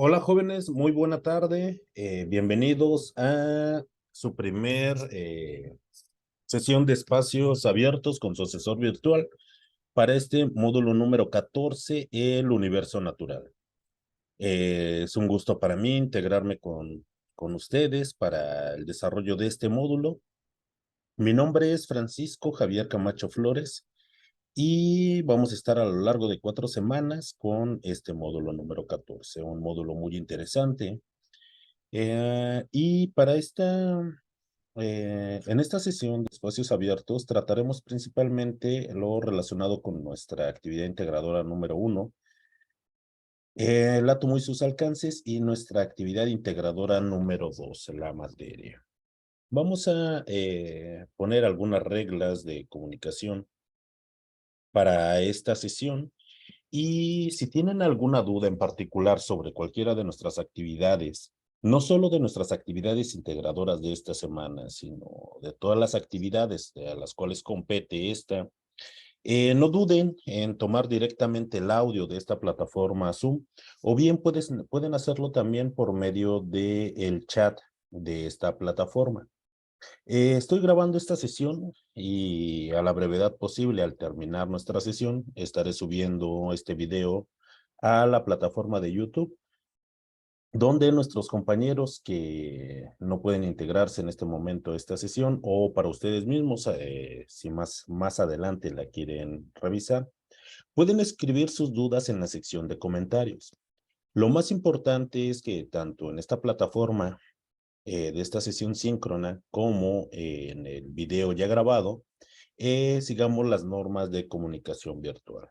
Hola jóvenes, muy buena tarde. Bienvenidos a su primer sesión de espacios abiertos con su asesor virtual para este módulo número 14, el universo natural. Es un gusto para mí integrarme con ustedes para el desarrollo de este módulo. Mi nombre es Francisco Javier Camacho Flores y vamos a estar a lo largo de 4 semanas con este módulo número 14, un módulo muy interesante. Y para en esta sesión de espacios abiertos trataremos principalmente lo relacionado con nuestra actividad integradora número 1, el átomo y sus alcances, y nuestra actividad integradora número 2, la materia. Vamos a poner algunas reglas de comunicación para esta sesión. Y si tienen alguna duda en particular sobre cualquiera de nuestras actividades, no solo de nuestras actividades integradoras de esta semana, sino de todas las actividades a las cuales compete esta, no duden en tomar directamente el audio de esta plataforma Zoom, o bien pueden hacerlo también por medio del chat de esta plataforma. Estoy grabando esta sesión y a la brevedad posible, al terminar nuestra sesión, estaré subiendo este video a la plataforma de YouTube, donde nuestros compañeros que no pueden integrarse en este momento a esta sesión, o para ustedes mismos, si más adelante la quieren revisar, pueden escribir sus dudas en la sección de comentarios. Lo más importante es que tanto en esta plataforma de esta sesión síncrona como en el video ya grabado, sigamos las normas de comunicación virtual.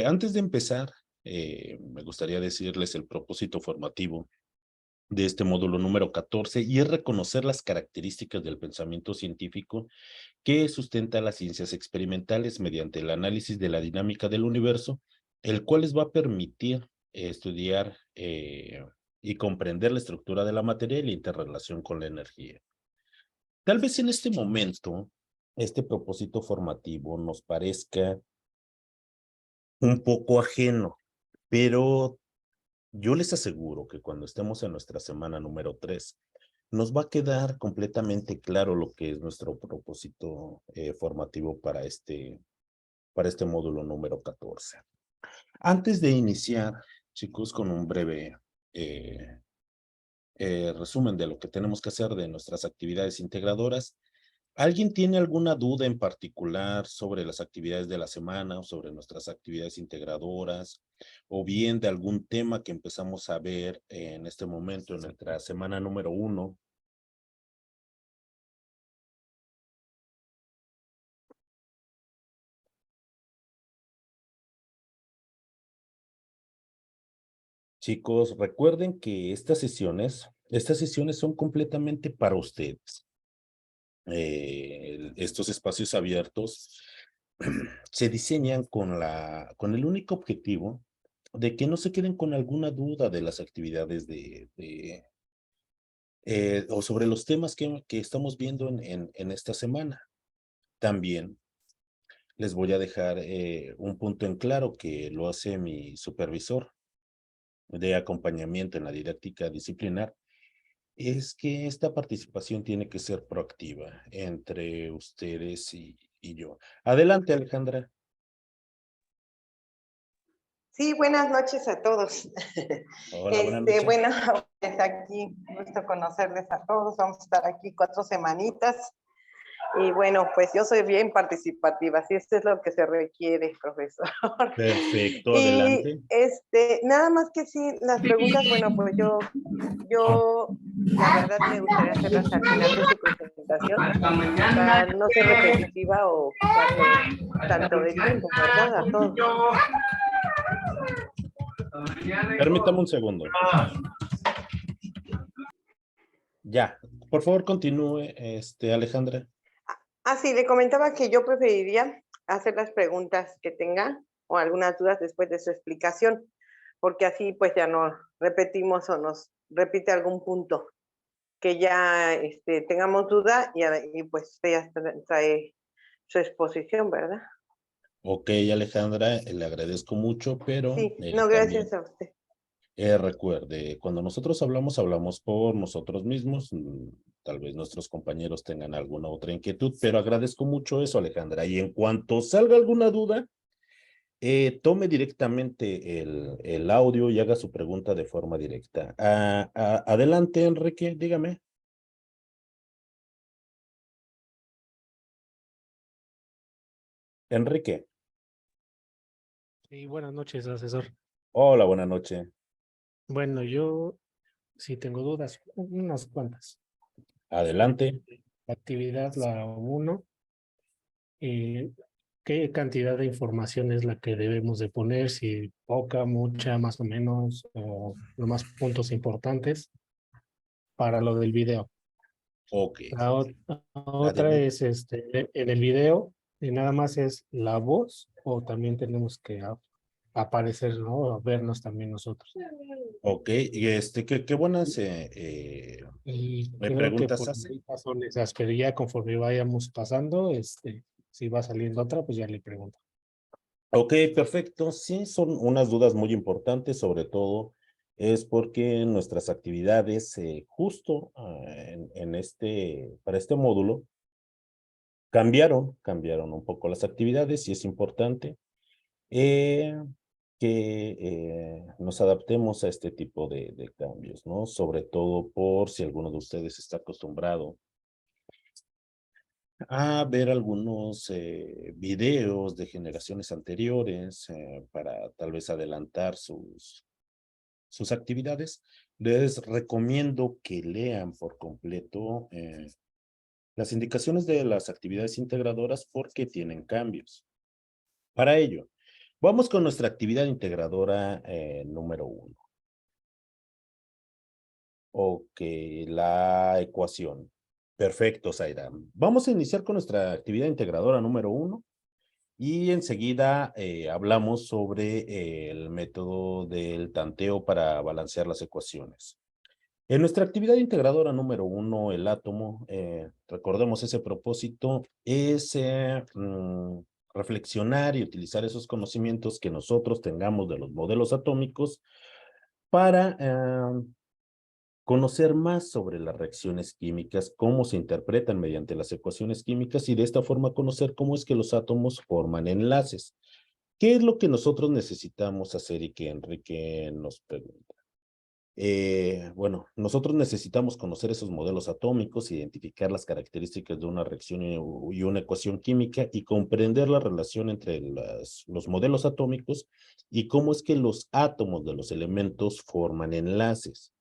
Antes de empezar, me gustaría decirles el propósito formativo de este módulo número 14, y es reconocer las características del pensamiento científico que sustenta las ciencias experimentales mediante el análisis de la dinámica del universo, el cual les va a permitir estudiar y comprender la estructura de la materia y la interrelación con la energía. Tal vez en este momento, este propósito formativo nos parezca un poco ajeno, pero yo les aseguro que cuando estemos en nuestra semana número 3, nos va a quedar completamente claro lo que es nuestro propósito formativo para este módulo número 14. Antes de iniciar, chicos, con un breve eh, resumen de lo que tenemos que hacer de nuestras actividades integradoras, ¿alguien tiene alguna duda en particular sobre las actividades de la semana o sobre nuestras actividades integradoras, o bien de algún tema que empezamos a ver en este momento en nuestra semana número 1? Chicos, recuerden que estas sesiones son completamente para ustedes. Estos espacios abiertos se diseñan con el único objetivo de que no se queden con alguna duda de las actividades o sobre los temas que estamos viendo en esta semana. También les voy a dejar un punto en claro que lo hace mi supervisor de acompañamiento en la didáctica disciplinar, es que esta participación tiene que ser proactiva entre ustedes y yo. Adelante, Alejandra. Sí, buenas noches a todos. Hola, buenas noches. Bueno, pues aquí, gusto conocerles a todos. Vamos a estar aquí 4 semanitas. Y bueno, pues yo soy bien participativa, así esto es lo que se requiere, profesor. Perfecto, Y adelante. nada más que sí, las preguntas, bueno, pues yo la verdad me gustaría hacerlas al final de su presentación, para no ser repetitiva o quitarle tanto de tiempo, ¿verdad? A todos. Permítame un segundo. Ya, por favor, continúe, Alejandra. Sí, le comentaba que yo preferiría hacer las preguntas que tenga o algunas dudas después de su explicación, porque así pues ya no repetimos o nos repite algún punto que ya tengamos duda y pues usted ya trae su exposición, ¿verdad? Ok, Alejandra, le agradezco mucho, pero Sí, no, también gracias a usted. Recuerde, cuando nosotros hablamos, hablamos por nosotros mismos. Tal vez nuestros compañeros tengan alguna otra inquietud, pero agradezco mucho eso, Alejandra. Y en cuanto salga alguna duda, tome directamente el audio y haga su pregunta de forma directa. Adelante, Enrique, dígame. Enrique, Sí, buenas noches, asesor. hola, buenas noches. Bueno, yo sí tengo dudas, unas cuantas. Adelante. La actividad, la uno, ¿qué cantidad de información es la que debemos de poner? Si poca, mucha, más o menos, o los más puntos importantes para lo del video. Ok, La otra adelante. es, en el video, nada más es la voz o también tenemos que aparecer, ¿no? O vernos también nosotros. Ok, y qué buenas Y me creo que preguntas por hace. ahorita son esas, pero ya conforme vayamos pasando, si va saliendo otra, pues ya le pregunto. Ok, perfecto. Sí, son unas dudas muy importantes, sobre todo es porque nuestras actividades, justo para este módulo, cambiaron un poco las actividades y es importante eh, que nos adaptemos a este tipo de cambios, ¿no? Sobre todo por si alguno de ustedes está acostumbrado a ver algunos videos de generaciones anteriores para tal vez adelantar sus actividades. Les recomiendo que lean por completo las indicaciones de las actividades integradoras porque tienen cambios. Para ello, vamos con nuestra actividad integradora número 1. Ok, la ecuación. Perfecto, Zaira. Vamos a iniciar con nuestra actividad integradora número 1 y enseguida hablamos sobre el método del tanteo para balancear las ecuaciones. En nuestra actividad integradora número 1, el átomo, recordemos ese propósito, es reflexionar y utilizar esos conocimientos que nosotros tengamos de los modelos atómicos para conocer más sobre las reacciones químicas, cómo se interpretan mediante las ecuaciones químicas y de esta forma conocer cómo es que los átomos forman enlaces. ¿Qué es lo que nosotros necesitamos hacer y que Enrique nos pregunta? Bueno, nosotros necesitamos conocer esos modelos atómicos, identificar las características de una reacción y una ecuación química y comprender la relación entre los modelos atómicos y cómo es que los átomos de los elementos forman enlaces.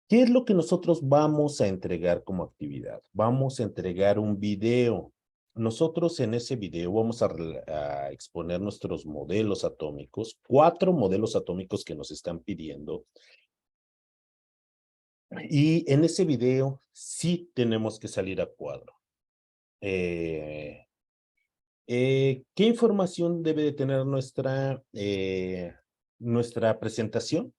¿Qué es lo que nosotros vamos a entregar como actividad? Vamos a entregar un video. Nosotros en ese video vamos a exponer nuestros modelos atómicos, 4 modelos atómicos que nos están pidiendo. Y en ese video sí tenemos que salir a cuadro. ¿Qué información debe de tener nuestra presentación?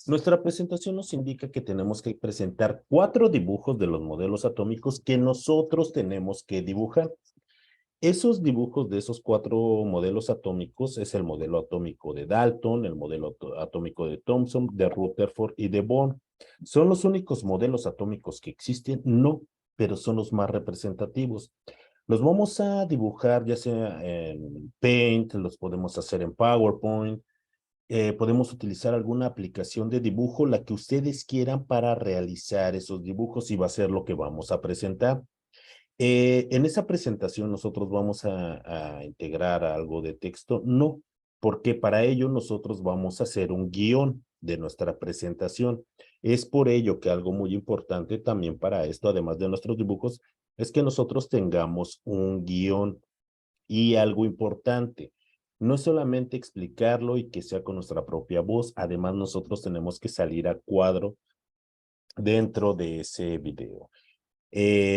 Nuestra presentación nos indica que tenemos que presentar 4 dibujos de los modelos atómicos que nosotros tenemos que dibujar. Esos dibujos de esos 4 modelos atómicos es el modelo atómico de Dalton, el modelo atómico de Thomson, de Rutherford y de Bohr. ¿Son los únicos modelos atómicos que existen? No, pero son los más representativos. Los vamos a dibujar ya sea en Paint, los podemos hacer en PowerPoint, podemos utilizar alguna aplicación de dibujo, la que ustedes quieran para realizar esos dibujos y va a ser lo que vamos a presentar. En esa presentación nosotros vamos a integrar algo de texto, no, porque para ello nosotros vamos a hacer un guión de nuestra presentación. Es por ello que algo muy importante también para esto, además de nuestros dibujos, es que nosotros tengamos un guión y algo importante. No es solamente explicarlo y que sea con nuestra propia voz, además nosotros tenemos que salir a cuadro dentro de ese video.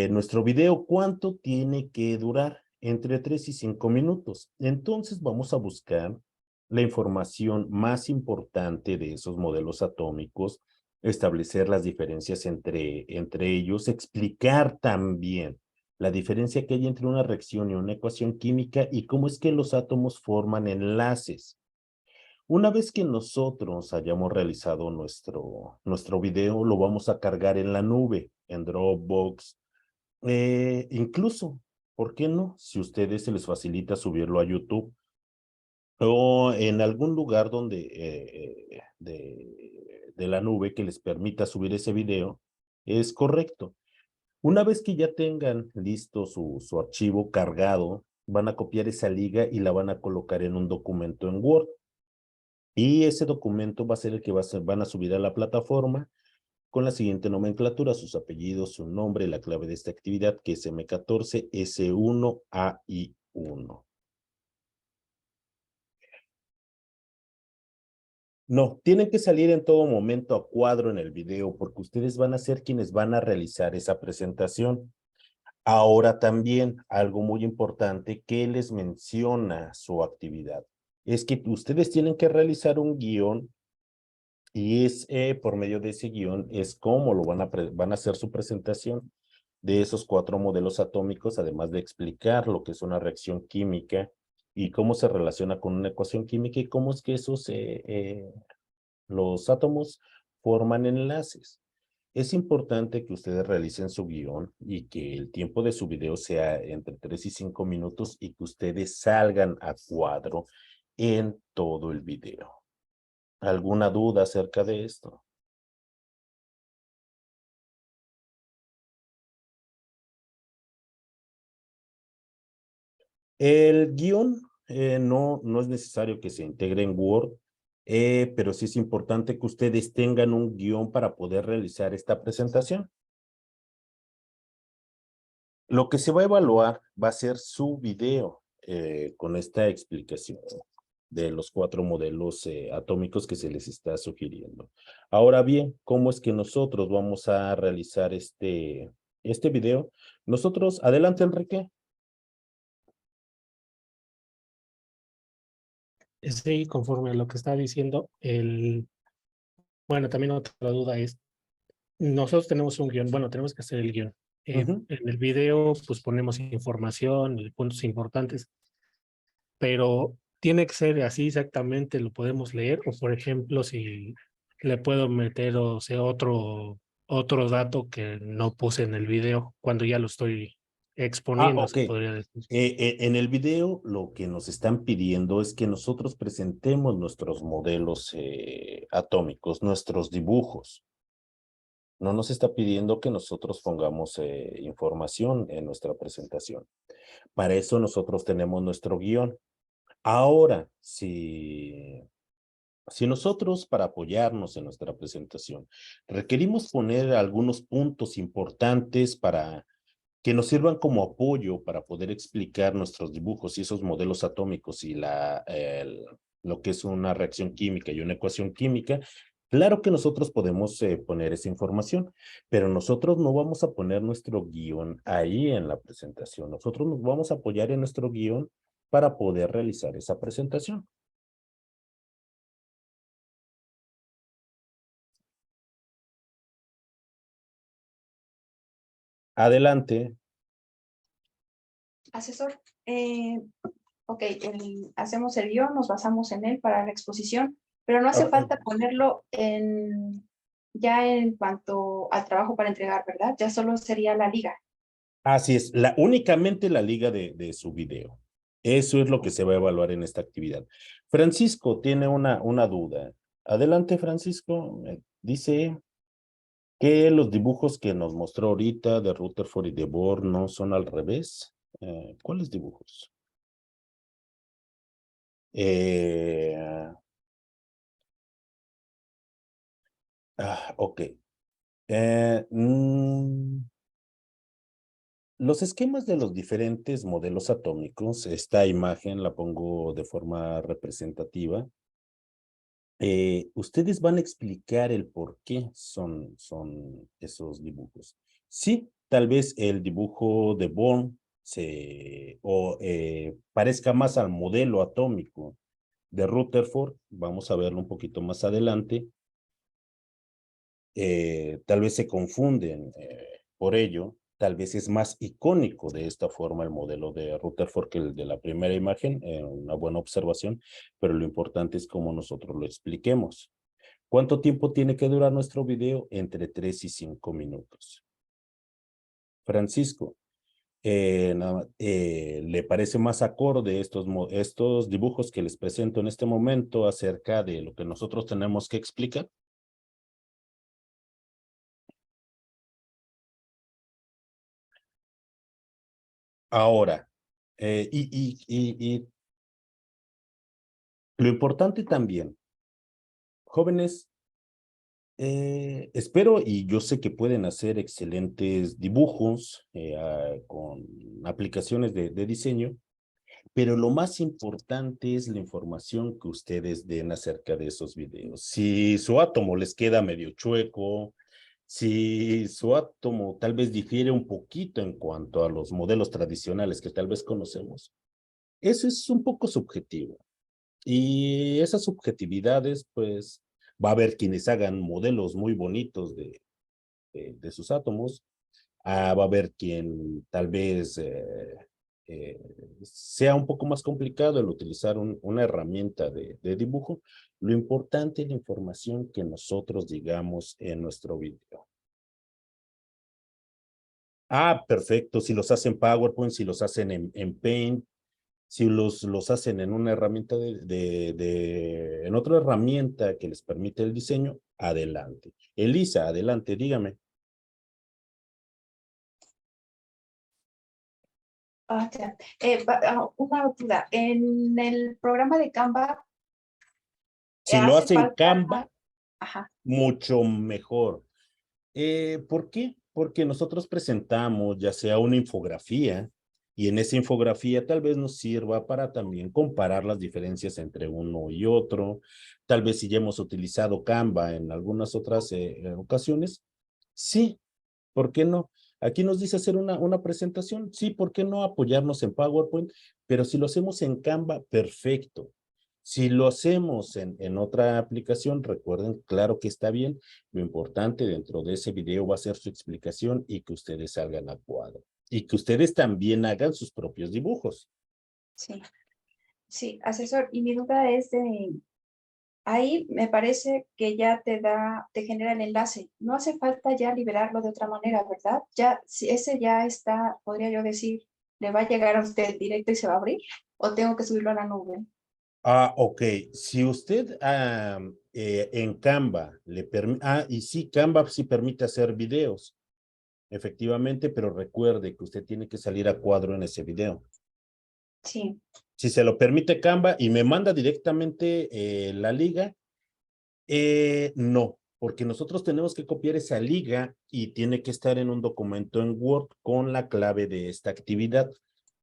Nuestro video, ¿cuánto tiene que durar? Entre 3 y 5 minutos. Entonces vamos a buscar la información más importante de esos modelos atómicos, establecer las diferencias entre ellos, explicar también la diferencia que hay entre una reacción y una ecuación química y cómo es que los átomos forman enlaces. Una vez que nosotros hayamos realizado nuestro video, lo vamos a cargar en la nube, en Dropbox, incluso, ¿por qué no? Si a ustedes se les facilita subirlo a YouTube o en algún lugar donde de la nube que les permita subir ese video, es correcto. Una vez que ya tengan listo su archivo cargado, van a copiar esa liga y la van a colocar en un documento en Word. Y ese documento va a ser el que van a subir a la plataforma con la siguiente nomenclatura: sus apellidos, su nombre, la clave de esta actividad, que es M14 S1 AI1. No, tienen que salir en todo momento a cuadro en el video porque ustedes van a ser quienes van a realizar esa presentación. Ahora también, algo muy importante que les menciona su actividad, es que ustedes tienen que realizar un guión y es por medio de ese guión es cómo lo van a hacer su presentación de esos 4 modelos atómicos, además de explicar lo que es una reacción química y cómo se relaciona con una ecuación química y cómo es que los átomos forman enlaces. Es importante que ustedes realicen su guión y que el tiempo de su video sea entre 3 y 5 minutos y que ustedes salgan a cuadro en todo el video. ¿Alguna duda acerca de esto? El guión no es necesario que se integre en Word, pero sí es importante que ustedes tengan un guión para poder realizar esta presentación. Lo que se va a evaluar va a ser su video con esta explicación de los 4 modelos atómicos que se les está sugiriendo. Ahora bien, ¿cómo es que nosotros vamos a realizar este video? Nosotros, adelante, Enrique. Sí, conforme a lo que está diciendo, bueno, también otra duda es, nosotros tenemos un guión, bueno, tenemos que hacer el guión. En el video, pues ponemos información, puntos importantes, pero tiene que ser así exactamente, lo podemos leer, o por ejemplo, si le puedo meter, o sea, otro dato que no puse en el video cuando ya lo estoy exponiendo, Ok. se podría decir. En el video lo que nos están pidiendo es que nosotros presentemos nuestros modelos atómicos, nuestros dibujos. No nos está pidiendo que nosotros pongamos información en nuestra presentación. Para eso nosotros tenemos nuestro guión. Ahora, si nosotros para apoyarnos en nuestra presentación requerimos poner algunos puntos importantes para que nos sirvan como apoyo para poder explicar nuestros dibujos y esos modelos atómicos y lo que es una reacción química y una ecuación química, claro que nosotros podemos poner esa información, pero nosotros no vamos a poner nuestro guión ahí en la presentación. Nosotros nos vamos a apoyar en nuestro guión para poder realizar esa presentación. Adelante. Asesor, ok, hacemos el guión, nos basamos en él para la exposición, pero no hace falta ponerlo ya en cuanto al trabajo para entregar, ¿verdad? Ya solo sería la liga. Así es, únicamente la liga de su video. Eso es lo que se va a evaluar en esta actividad. Francisco tiene una duda. Adelante, Francisco. Dice que los dibujos que nos mostró ahorita de Rutherford y de Bohr no son al revés. ¿Cuáles dibujos? Ok. Los esquemas de los diferentes modelos atómicos, esta imagen la pongo de forma representativa. Ustedes van a explicar el por qué son esos dibujos. Sí, tal vez el dibujo de Born parezca más al modelo atómico de Rutherford. Vamos a verlo un poquito más adelante. Tal vez se confunden por ello. tal vez es más icónico de esta forma el modelo de Rutherford que el de la primera imagen, una buena observación, pero lo importante es cómo nosotros lo expliquemos. ¿Cuánto tiempo tiene que durar nuestro video? Entre 3 y 5 minutos. Francisco, ¿le parece más acorde estos dibujos que les presento en este momento acerca de lo que nosotros tenemos que explicar? Ahora, y lo importante también, jóvenes, espero y yo sé que pueden hacer excelentes dibujos con aplicaciones de diseño, pero lo más importante es la información que ustedes den acerca de esos videos. Si su átomo les queda medio chueco, si su átomo tal vez difiere un poquito en cuanto a los modelos tradicionales que tal vez conocemos, eso es un poco subjetivo. Y esas subjetividades, pues, va a haber quienes hagan modelos muy bonitos de sus átomos, va a haber quien tal vez eh, sea un poco más complicado el utilizar una herramienta de dibujo. Lo importante es la información que nosotros digamos en nuestro video. Perfecto. Si los hacen PowerPoint, si los hacen en Paint, si los hacen en una herramienta en otra herramienta que les permite el diseño, adelante. Elisa, adelante, dígame. Ya. Una duda. En el programa de Canva, Si lo ¿hace hacen falta? Canva, Ajá. mucho mejor. ¿Por qué? Porque nosotros presentamos ya sea una infografía y en esa infografía tal vez nos sirva para también comparar las diferencias entre uno y otro. Tal vez si ya hemos utilizado Canva en algunas otras ocasiones, sí, ¿por qué no? Aquí nos dice hacer una presentación, sí, ¿por qué no apoyarnos en PowerPoint? Pero si lo hacemos en Canva, perfecto. Si lo hacemos en otra aplicación, recuerden, claro que está bien. Lo importante dentro de ese video va a ser su explicación y que ustedes salgan a cuadro. Y que ustedes también hagan sus propios dibujos. Sí, sí, asesor. Y mi duda es ahí me parece que ya te genera el enlace. No hace falta ya liberarlo de otra manera, ¿verdad? Ya, si ese ya está, podría yo decir, ¿le va a llegar a usted directo y se va a abrir? ¿O tengo que subirlo a la nube? Ok. Si usted en Canva le permite, y sí, Canva sí permite hacer videos, efectivamente, pero recuerde que usted tiene que salir a cuadro en ese video. Sí. Si se lo permite Canva y me manda directamente la liga, no, porque nosotros tenemos que copiar esa liga y tiene que estar en un documento en Word con la clave de esta actividad.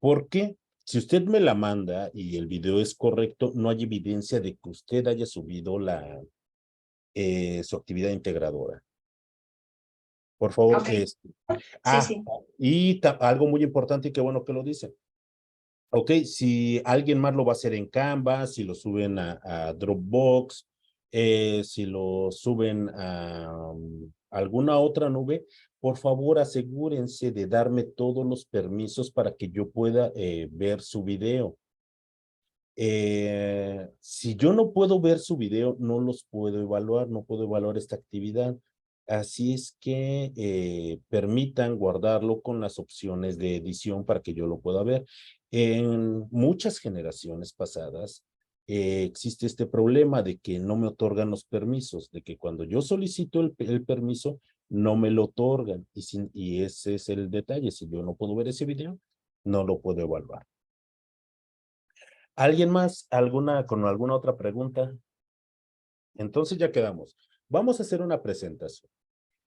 ¿Por qué? Si usted me la manda y el video es correcto, no hay evidencia de que usted haya subido su actividad integradora. Por favor, Ok. Sí, ah, sí. y algo muy importante y qué bueno que lo dice. Ok, si alguien más lo va a hacer en Canva, si lo suben a Dropbox, si lo suben a alguna otra nube, por favor asegúrense de darme todos los permisos para que yo pueda ver su video. Si yo no puedo ver su video, no los puedo evaluar, no puedo evaluar esta actividad. Así es que permitan guardarlo con las opciones de edición para que yo lo pueda ver. En muchas generaciones pasadas existe este problema de que no me otorgan los permisos, de que cuando yo solicito el permiso, no me lo otorgan. Y ese es el detalle. Si yo no puedo ver ese video, no lo puedo evaluar. ¿Alguien más? ¿Con alguna otra pregunta? Entonces ya quedamos. Vamos a hacer una presentación.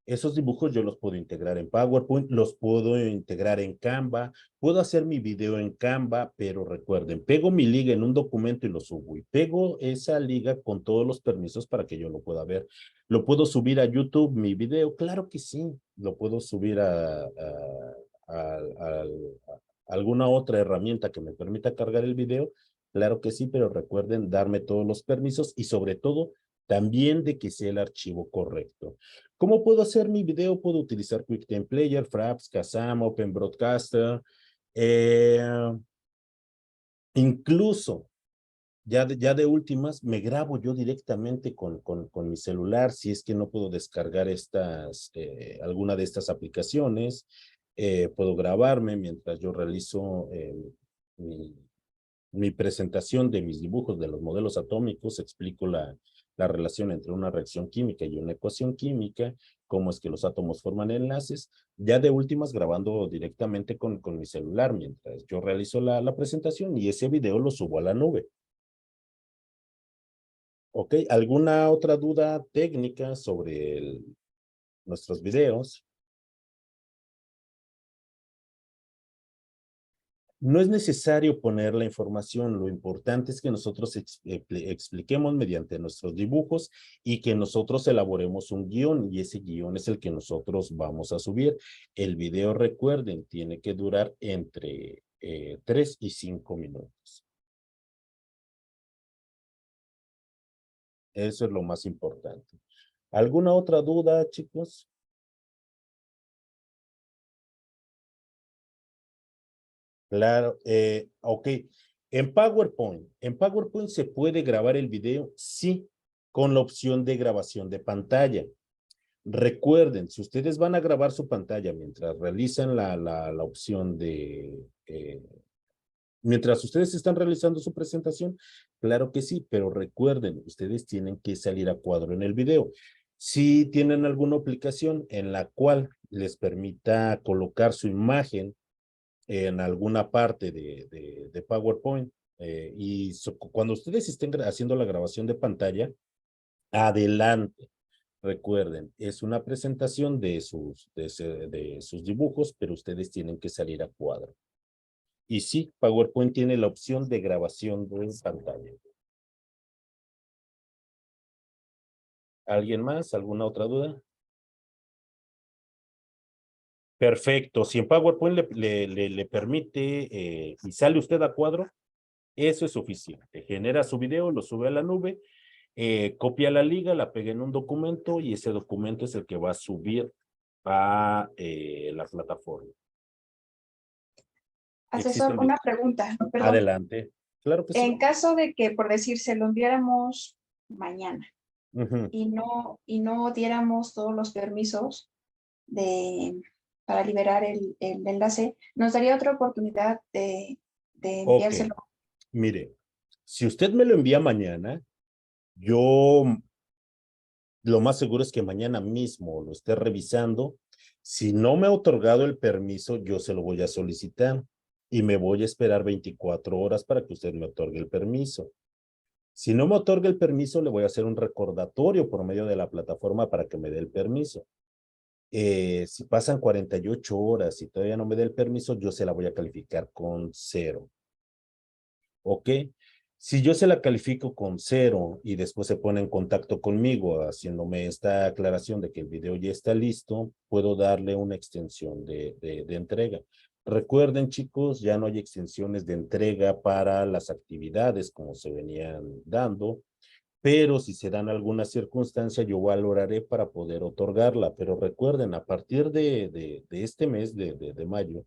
Esos dibujos yo los puedo integrar en PowerPoint, los puedo integrar en Canva, puedo hacer mi video en Canva, pero recuerden, pego mi liga en un documento y lo subo. Y pego esa liga con todos los permisos para que yo lo pueda ver. ¿Lo puedo subir a YouTube, mi video? Claro que sí. Lo puedo subir a alguna otra herramienta que me permita cargar el video. Claro que sí, pero recuerden darme todos los permisos y sobre todo También de que sea el archivo correcto. ¿Cómo puedo hacer mi video? Puedo utilizar QuickTime Player, Fraps, Kazam, Open Broadcaster. Incluso, ya de últimas, me grabo yo directamente con mi celular si es que no puedo descargar alguna de estas aplicaciones. Puedo grabarme mientras yo realizo mi presentación de mis dibujos de los modelos atómicos, explico la relación entre una reacción química y una ecuación química, cómo es que los átomos forman enlaces, ya de últimas grabando directamente con mi celular mientras yo realizo la presentación y ese video lo subo a la nube. ¿Ok? ¿Alguna otra duda técnica sobre nuestros videos? No es necesario poner la información, lo importante es que nosotros expliquemos mediante nuestros dibujos y que nosotros elaboremos un guión y ese guión es el que nosotros vamos a subir. El video, recuerden, tiene que durar entre 3 y 5 minutos. Eso es lo más importante. ¿Alguna otra duda, chicos? Claro, ok. En PowerPoint se puede grabar el video, sí, con la opción de grabación de pantalla. Recuerden, si ustedes van a grabar su pantalla mientras realizan la opción mientras ustedes están realizando su presentación, claro que sí, pero recuerden, ustedes tienen que salir a cuadro en el video. Si tienen alguna aplicación en la cual les permita colocar su imagen en alguna parte de PowerPoint. Cuando ustedes estén haciendo la grabación de pantalla, adelante. Recuerden, es una presentación de sus dibujos, pero ustedes tienen que salir a cuadro. Y sí, PowerPoint tiene la opción de grabación de pantalla. ¿Alguien más? ¿Alguna otra duda? Perfecto. Si en PowerPoint le permite y sale usted a cuadro, eso es suficiente. Genera su video, lo sube a la nube, copia la liga, la pega en un documento y ese documento es el que va a subir a la plataforma. Asesor, Existen una pregunta, perdón. Adelante. Claro que sí. En caso de que, por decir, se lo enviáramos mañana Ujú. y no diéramos todos los permisos para liberar el enlace, ¿nos daría otra oportunidad de Ok. enviárselo? Mire, si usted me lo envía mañana, yo lo más seguro es que mañana mismo lo esté revisando. Si no me ha otorgado el permiso, yo se lo voy a solicitar y me voy a esperar 24 horas para que usted me otorgue el permiso. Si no me otorga el permiso, le voy a hacer un recordatorio por medio de la plataforma para que me dé el permiso. Si pasan 48 horas y todavía no me dé el permiso, yo se la voy a calificar con 0. ¿Ok? Si yo se la califico con 0 y después se pone en contacto conmigo haciéndome esta aclaración de que el video ya está listo, puedo darle una extensión de entrega. Recuerden, chicos, ya no hay extensiones de entrega para las actividades como se venían dando, pero si se dan alguna circunstancia, yo valoraré para poder otorgarla. Pero recuerden, a partir de este mes de mayo,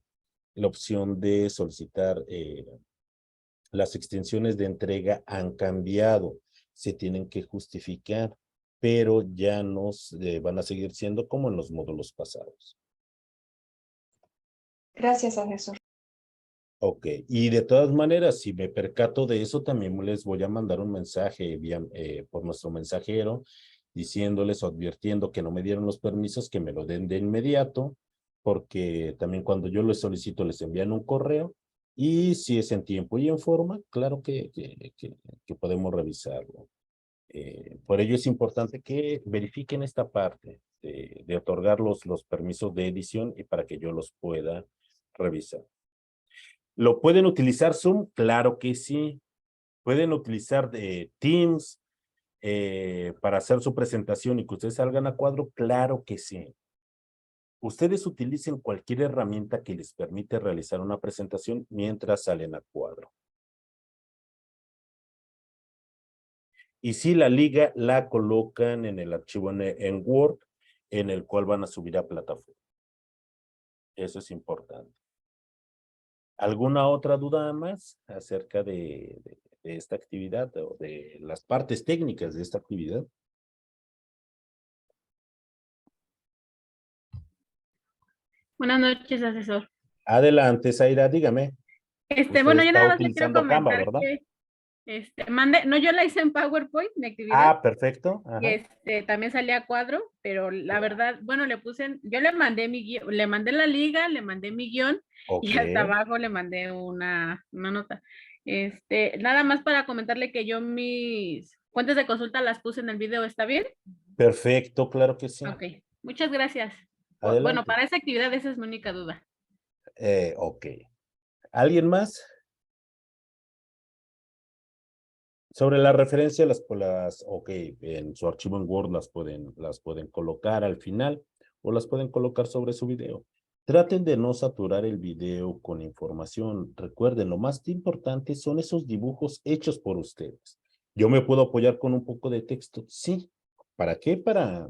la opción de solicitar las extensiones de entrega han cambiado, se tienen que justificar, pero ya no van a seguir siendo como en los módulos pasados. Gracias, asesor. Ok, y de todas maneras, si me percato de eso, también les voy a mandar un mensaje por nuestro mensajero, diciéndoles o advirtiendo que no me dieron los permisos, que me lo den de inmediato, porque también cuando yo les solicito les envían un correo, y si es en tiempo y en forma, claro que podemos revisarlo. Por ello es importante que verifiquen esta parte de otorgar los permisos de edición y para que yo los pueda revisar. ¿Lo pueden utilizar Zoom? Claro que sí. ¿Pueden utilizar Teams para hacer su presentación y que ustedes salgan a cuadro? Claro que sí. Ustedes utilicen cualquier herramienta que les permite realizar una presentación mientras salen a cuadro. Y si la liga la colocan en el archivo en Word, en el cual van a subir a plataforma. Eso es importante. ¿Alguna otra duda más acerca de esta actividad o de las partes técnicas de esta actividad? Buenas noches, asesor. Adelante, Zaira, dígame. Usted Bueno, yo está nada más le quiero utilizando Canva, comentar ¿verdad? que no, yo la hice en PowerPoint, mi actividad, Ah, perfecto. y Ajá. también salía a cuadro, pero la verdad, bueno, yo le mandé mi guión, le mandé la liga, le mandé mi guión, Ok, y hasta abajo le mandé una nota. Nada más para comentarle que yo mis fuentes de consulta las puse en el video, ¿está bien? perfecto, claro que sí. Ok, muchas gracias. Bueno, Adelante. para esa actividad esa es mi única duda. Ok. ¿Alguien más? Sobre la referencia, ok, en su archivo en Word las pueden colocar al final o las pueden colocar sobre su video. Traten de no saturar el video con información. Recuerden, lo más importante son esos dibujos hechos por ustedes. Yo me puedo apoyar con un poco de texto, sí. ¿Para qué? Para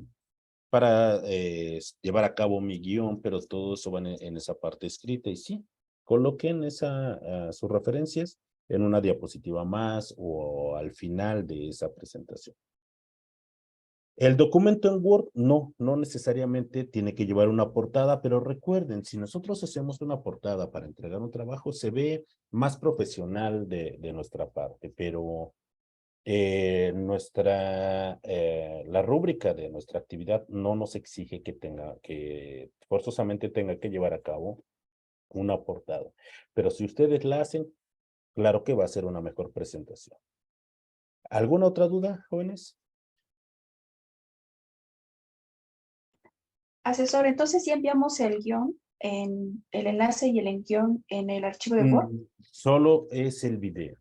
llevar a cabo mi guión, pero todo eso va en esa parte escrita. Y sí, coloquen sus referencias en una diapositiva más o al final de esa presentación. El documento en Word no necesariamente tiene que llevar una portada, pero recuerden, si nosotros hacemos una portada para entregar un trabajo, se ve más profesional de nuestra parte, pero la rúbrica de nuestra actividad no nos exige que forzosamente tenga que llevar a cabo una portada. Pero si ustedes la hacen, claro que va a ser una mejor presentación. ¿Alguna otra duda, jóvenes? Asesor, entonces sí enviamos el guión, en el enlace y el guión en el archivo de Word. Solo es el video.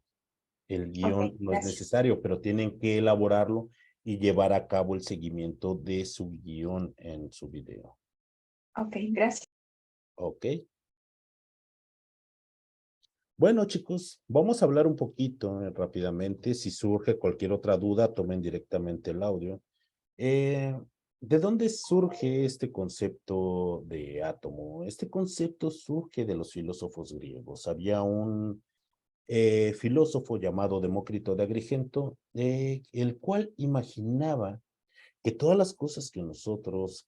El guión Ok, no es gracias. necesario, pero tienen que elaborarlo y llevar a cabo el seguimiento de su guión en su video. Ok, gracias. ¿Ok? Bueno, chicos, vamos a hablar un poquito rápidamente. Si surge cualquier otra duda, tomen directamente el audio. ¿De dónde surge este concepto de átomo? Este concepto surge de los filósofos griegos. Había un filósofo llamado Demócrito de Agrigento, el cual imaginaba que todas las cosas que a nosotros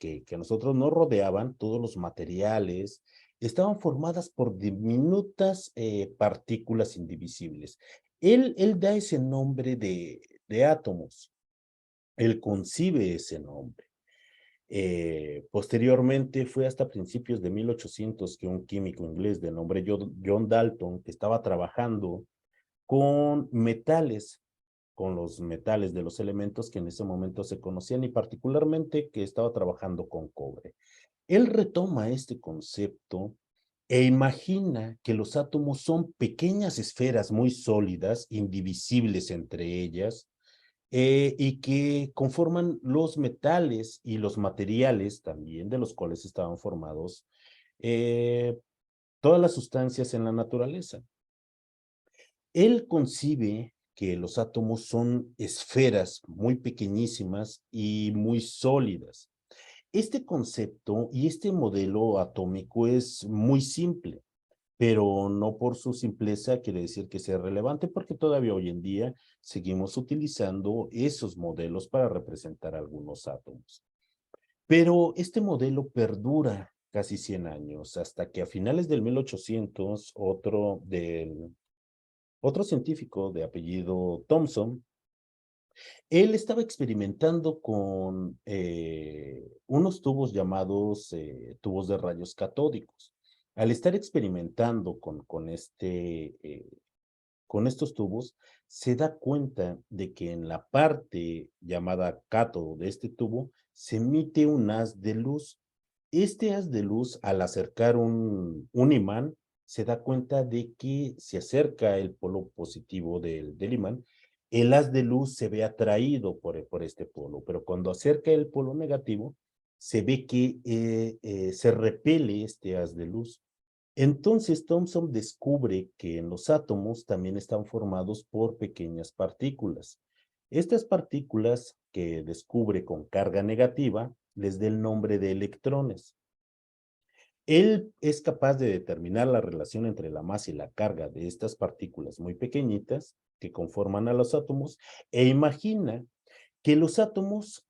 nos rodeaban, todos los materiales, estaban formadas por diminutas partículas indivisibles. Él da ese nombre de átomos, él concibe ese nombre. Posteriormente fue hasta principios de 1800 que un químico inglés de nombre John Dalton, que estaba trabajando con metales, con los metales de los elementos que en ese momento se conocían y particularmente que estaba trabajando con cobre. Él retoma este concepto e imagina que los átomos son pequeñas esferas muy sólidas, indivisibles entre ellas, y que conforman los metales y los materiales también de los cuales estaban formados todas las sustancias en la naturaleza. Él concibe que los átomos son esferas muy pequeñísimas y muy sólidas. Este concepto y este modelo atómico es muy simple, pero no por su simpleza quiere decir que sea relevante, porque todavía hoy en día seguimos utilizando esos modelos para representar algunos átomos. Pero este modelo perdura casi 100 años, hasta que a finales del 1800, otro científico de apellido Thomson, él estaba experimentando con unos tubos llamados tubos de rayos catódicos. Al estar experimentando con estos tubos, se da cuenta de que en la parte llamada cátodo de este tubo se emite un haz de luz. Este haz de luz, al acercar un imán, se da cuenta de que se acerca el polo positivo del imán, el haz de luz se ve atraído por este polo, pero cuando acerca el polo negativo, se ve que se repele este haz de luz. Entonces Thomson descubre que en los átomos también están formados por pequeñas partículas. Estas partículas que descubre con carga negativa les da el nombre de electrones. Él es capaz de determinar la relación entre la masa y la carga de estas partículas muy pequeñitas que conforman a los átomos e imagina que los átomos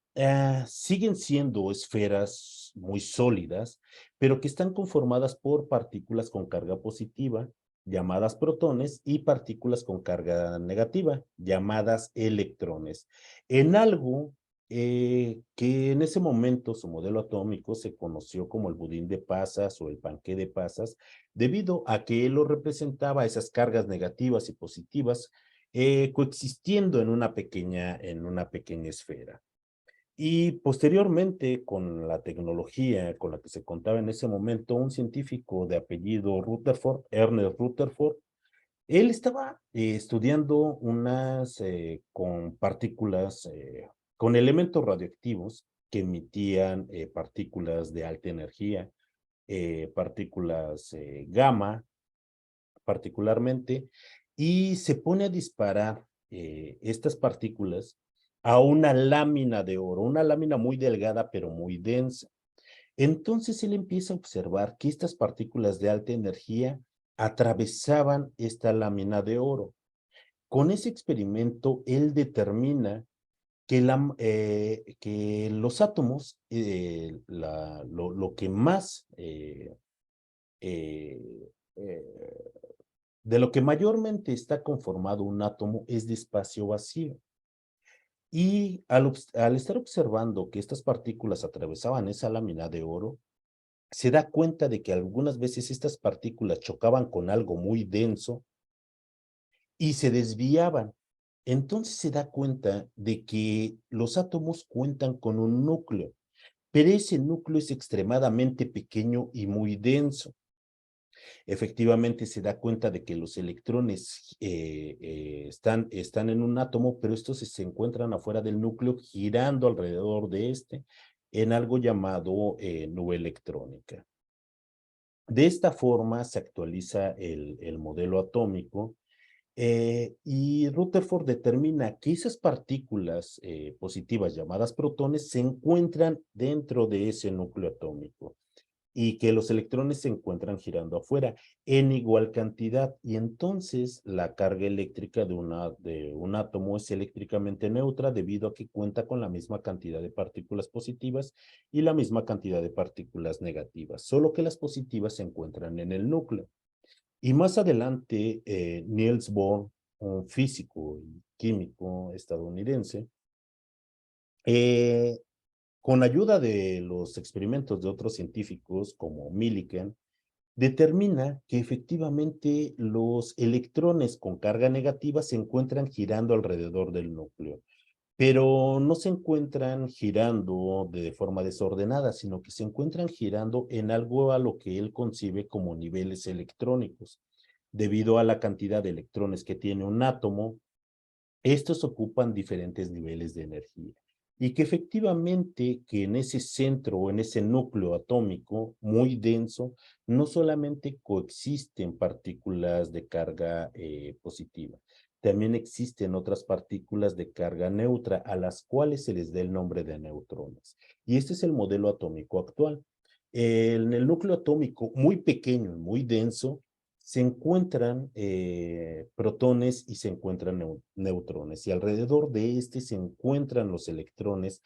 siguen siendo esferas muy sólidas, pero que están conformadas por partículas con carga positiva, llamadas protones, y partículas con carga negativa, llamadas electrones, en algo que en ese momento su modelo atómico se conoció como el budín de pasas o el panqué de pasas, debido a que él lo representaba esas cargas negativas y positivas coexistiendo en una pequeña esfera. Y posteriormente, con la tecnología con la que se contaba en ese momento, un científico de apellido Rutherford, Ernest Rutherford, él estaba estudiando con partículas, con elementos radioactivos que emitían partículas de alta energía, partículas gamma particularmente, y se pone a disparar estas partículas a una lámina de oro, una lámina muy delgada pero muy densa. Entonces él empieza a observar que estas partículas de alta energía atravesaban esta lámina de oro. Con ese experimento, él determina que los átomos, lo que más, de lo que mayormente está conformado un átomo es de espacio vacío. Y al estar observando que estas partículas atravesaban esa lámina de oro, se da cuenta de que algunas veces estas partículas chocaban con algo muy denso y se desviaban. Entonces se da cuenta de que los átomos cuentan con un núcleo, pero ese núcleo es extremadamente pequeño y muy denso. Efectivamente se da cuenta de que los electrones están en un átomo, pero estos se encuentran afuera del núcleo girando alrededor de este en algo llamado nube electrónica. De esta forma se actualiza el modelo atómico y Rutherford determina que esas partículas positivas llamadas protones se encuentran dentro de ese núcleo atómico y que los electrones se encuentran girando afuera en igual cantidad, y entonces la carga eléctrica de un átomo es eléctricamente neutra debido a que cuenta con la misma cantidad de partículas positivas y la misma cantidad de partículas negativas, solo que las positivas se encuentran en el núcleo. Y más adelante, Niels Bohr, un físico y químico estadounidense, con ayuda de los experimentos de otros científicos como Millikan, determina que efectivamente los electrones con carga negativa se encuentran girando alrededor del núcleo, pero no se encuentran girando de forma desordenada, sino que se encuentran girando en algo a lo que él concibe como niveles electrónicos. Debido a la cantidad de electrones que tiene un átomo, estos ocupan diferentes niveles de energía y que efectivamente que en ese centro o en ese núcleo atómico muy denso, no solamente coexisten partículas de carga positiva, también existen otras partículas de carga neutra a las cuales se les da el nombre de neutrones. Y este es el modelo atómico actual. En el núcleo atómico muy pequeño y muy denso, se encuentran protones y se encuentran neutrones, y alrededor de este se encuentran los electrones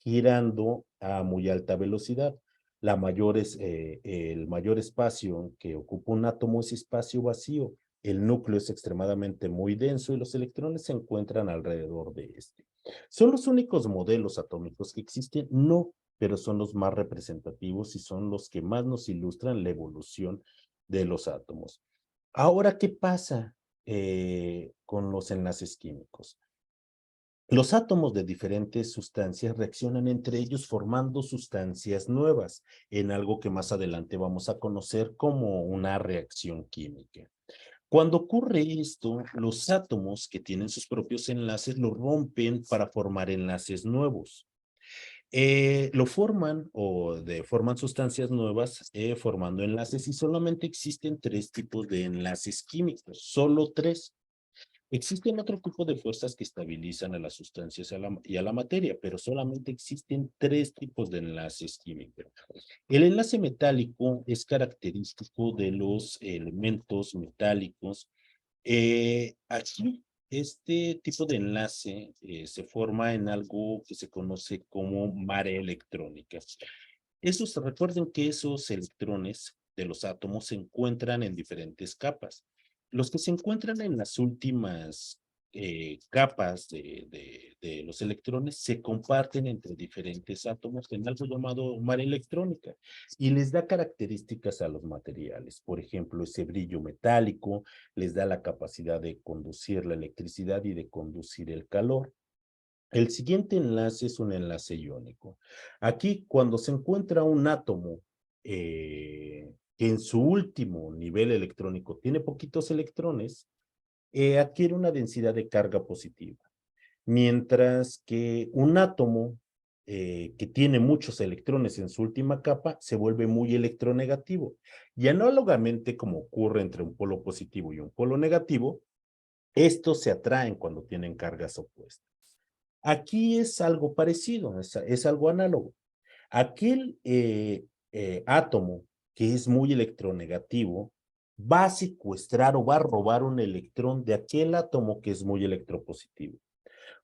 girando a muy alta velocidad. El mayor espacio que ocupa un átomo es espacio vacío. El núcleo es extremadamente muy denso y los electrones se encuentran alrededor de este. ¿Son los únicos modelos atómicos que existen? No, pero son los más representativos y son los que más nos ilustran la evolución de los átomos. Ahora, ¿qué pasa con los enlaces químicos? Los átomos de diferentes sustancias reaccionan entre ellos formando sustancias nuevas, en algo que más adelante vamos a conocer como una reacción química. Cuando ocurre esto, los átomos que tienen sus propios enlaces lo rompen para formar enlaces nuevos. Lo forman forman sustancias nuevas formando enlaces, y solamente existen tres tipos de enlaces químicos, solo tres. Existen otro tipo de fuerzas que estabilizan a las sustancias y a la materia, pero solamente existen 3 tipos de enlaces químicos. El enlace metálico es característico de los elementos metálicos. Aquí, este tipo de enlace se forma en algo que se conoce como marea electrónica. Recuerden que esos electrones de los átomos se encuentran en diferentes capas. Los que se encuentran en las últimas capas de los electrones se comparten entre diferentes átomos en algo llamado marea electrónica y les da características a los materiales. Por ejemplo, ese brillo metálico les da la capacidad de conducir la electricidad y de conducir el calor. El siguiente enlace es un enlace iónico. Aquí, cuando se encuentra un átomo que en su último nivel electrónico tiene poquitos electrones, adquiere una densidad de carga positiva, mientras que un átomo que tiene muchos electrones en su última capa se vuelve muy electronegativo. Y análogamente, como ocurre entre un polo positivo y un polo negativo, estos se atraen cuando tienen cargas opuestas. Aquí es algo parecido, es algo análogo. Aquel átomo que es muy electronegativo va a secuestrar o va a robar un electrón de aquel átomo que es muy electropositivo.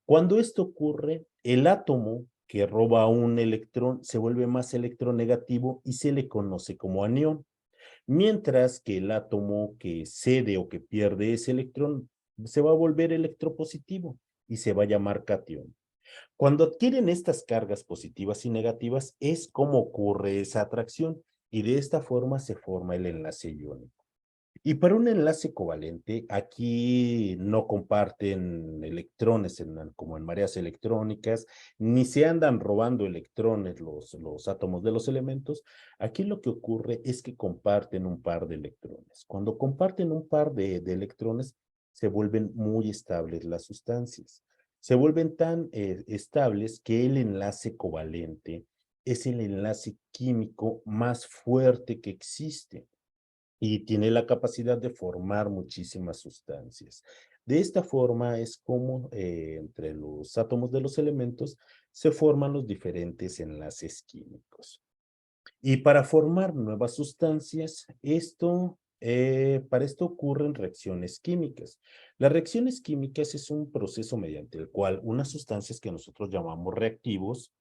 Cuando esto ocurre, el átomo que roba un electrón se vuelve más electronegativo y se le conoce como anión, mientras que el átomo que cede o que pierde ese electrón se va a volver electropositivo y se va a llamar catión. Cuando adquieren estas cargas positivas y negativas es como ocurre esa atracción y de esta forma se forma el enlace iónico. Y para un enlace covalente, aquí no comparten electrones como en mareas electrónicas, ni se andan robando electrones los átomos de los elementos. Aquí lo que ocurre es que comparten un par de electrones. Cuando comparten un par de electrones, se vuelven muy estables las sustancias. Se vuelven tan estables que el enlace covalente es el enlace químico más fuerte que existe y tiene la capacidad de formar muchísimas sustancias. De esta forma es como entre los átomos de los elementos se forman los diferentes enlaces químicos. Y para formar nuevas sustancias, para esto ocurren reacciones químicas. Las reacciones químicas es un proceso mediante el cual unas sustancias que nosotros llamamos reactivos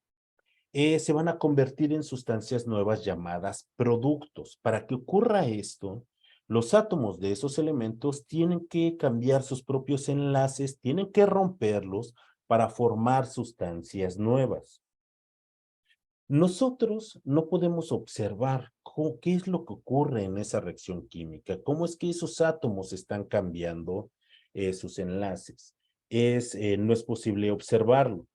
se van a convertir en sustancias nuevas llamadas productos. Para que ocurra esto, los átomos de esos elementos tienen que cambiar sus propios enlaces, tienen que romperlos para formar sustancias nuevas. Nosotros no podemos observar qué es lo que ocurre en esa reacción química, cómo es que esos átomos están cambiando sus enlaces. No es posible observarlo.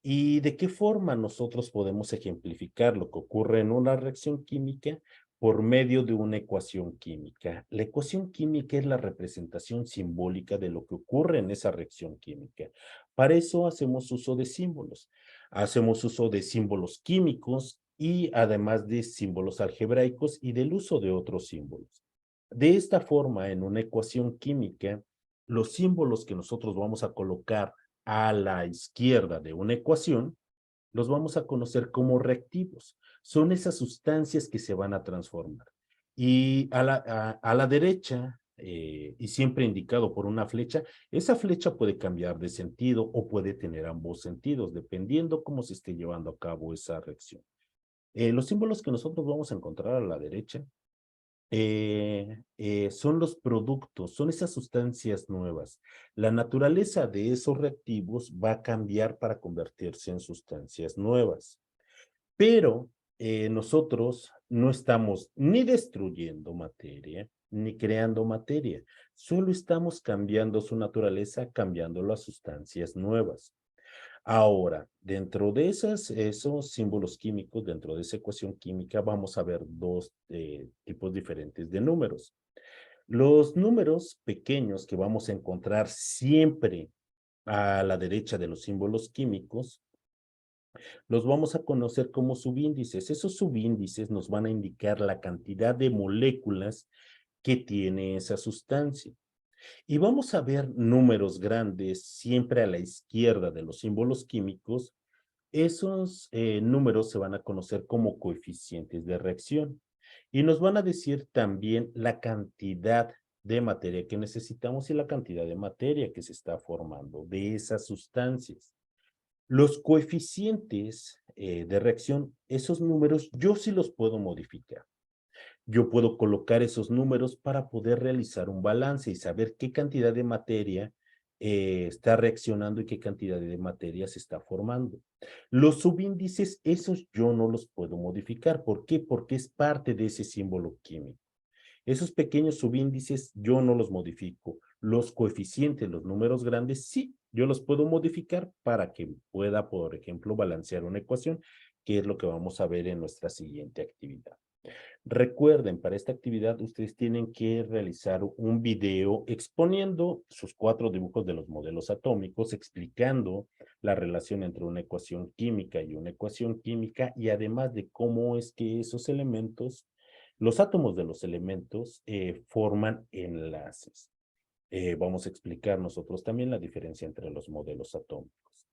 ¿Y de qué forma nosotros podemos ejemplificar lo que ocurre en una reacción química? Por medio de una ecuación química. La ecuación química es la representación simbólica de lo que ocurre en esa reacción química. Para eso hacemos uso de símbolos. Hacemos uso de símbolos químicos y además de símbolos algebraicos y del uso de otros símbolos. De esta forma, en una ecuación química, los símbolos que nosotros vamos a colocar a la izquierda de una ecuación, los vamos a conocer como reactivos. Son esas sustancias que se van a transformar. Y a la derecha, y siempre indicado por una flecha, esa flecha puede cambiar de sentido o puede tener ambos sentidos, dependiendo cómo se esté llevando a cabo esa reacción. Los símbolos que nosotros vamos a encontrar a la derecha son los productos, son esas sustancias nuevas. La naturaleza de esos reactivos va a cambiar para convertirse en sustancias nuevas. Pero nosotros no estamos ni destruyendo materia, ni creando materia. Solo estamos cambiando su naturaleza, cambiando las sustancias nuevas. Ahora, dentro de esos símbolos químicos, dentro de esa ecuación química, vamos a ver dos tipos diferentes de números. Los números pequeños que vamos a encontrar siempre a la derecha de los símbolos químicos, los vamos a conocer como subíndices. Esos subíndices nos van a indicar la cantidad de moléculas que tiene esa sustancia. Y vamos a ver números grandes siempre a la izquierda de los símbolos químicos. Esos números se van a conocer como coeficientes de reacción y nos van a decir también la cantidad de materia que necesitamos y la cantidad de materia que se está formando de esas sustancias. Los coeficientes de reacción, esos números, yo sí los puedo modificar. Yo puedo colocar esos números para poder realizar un balance y saber qué cantidad de materia está reaccionando y qué cantidad de materia se está formando. Los subíndices, esos yo no los puedo modificar. ¿Por qué? Porque es parte de ese símbolo químico. Esos pequeños subíndices yo no los modifico. Los coeficientes, los números grandes, sí, yo los puedo modificar para que pueda, por ejemplo, balancear una ecuación, que es lo que vamos a ver en nuestra siguiente actividad. Recuerden, para esta actividad ustedes tienen que realizar un video exponiendo sus 4 dibujos de los modelos atómicos, explicando la relación entre una ecuación química y una ecuación química y además de cómo es que esos elementos, los átomos de los elementos, forman enlaces. Vamos a explicar nosotros también la diferencia entre los modelos atómicos.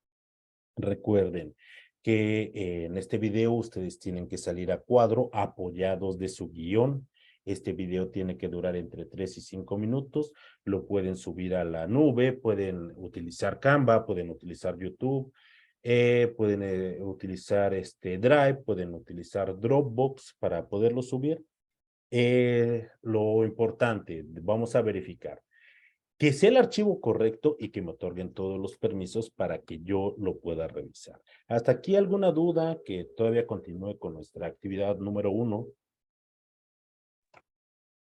Recuerden que en este video ustedes tienen que salir a cuadro apoyados de su guión. Este video tiene que durar entre 3 y 5 minutos. Lo pueden subir a la nube, pueden utilizar Canva, pueden utilizar YouTube, pueden utilizar Drive, pueden utilizar Dropbox para poderlo subir. Lo importante, vamos a verificar que sea el archivo correcto y que me otorguen todos los permisos para que yo lo pueda revisar. ¿Hasta aquí alguna duda que todavía continúe con nuestra actividad número 1?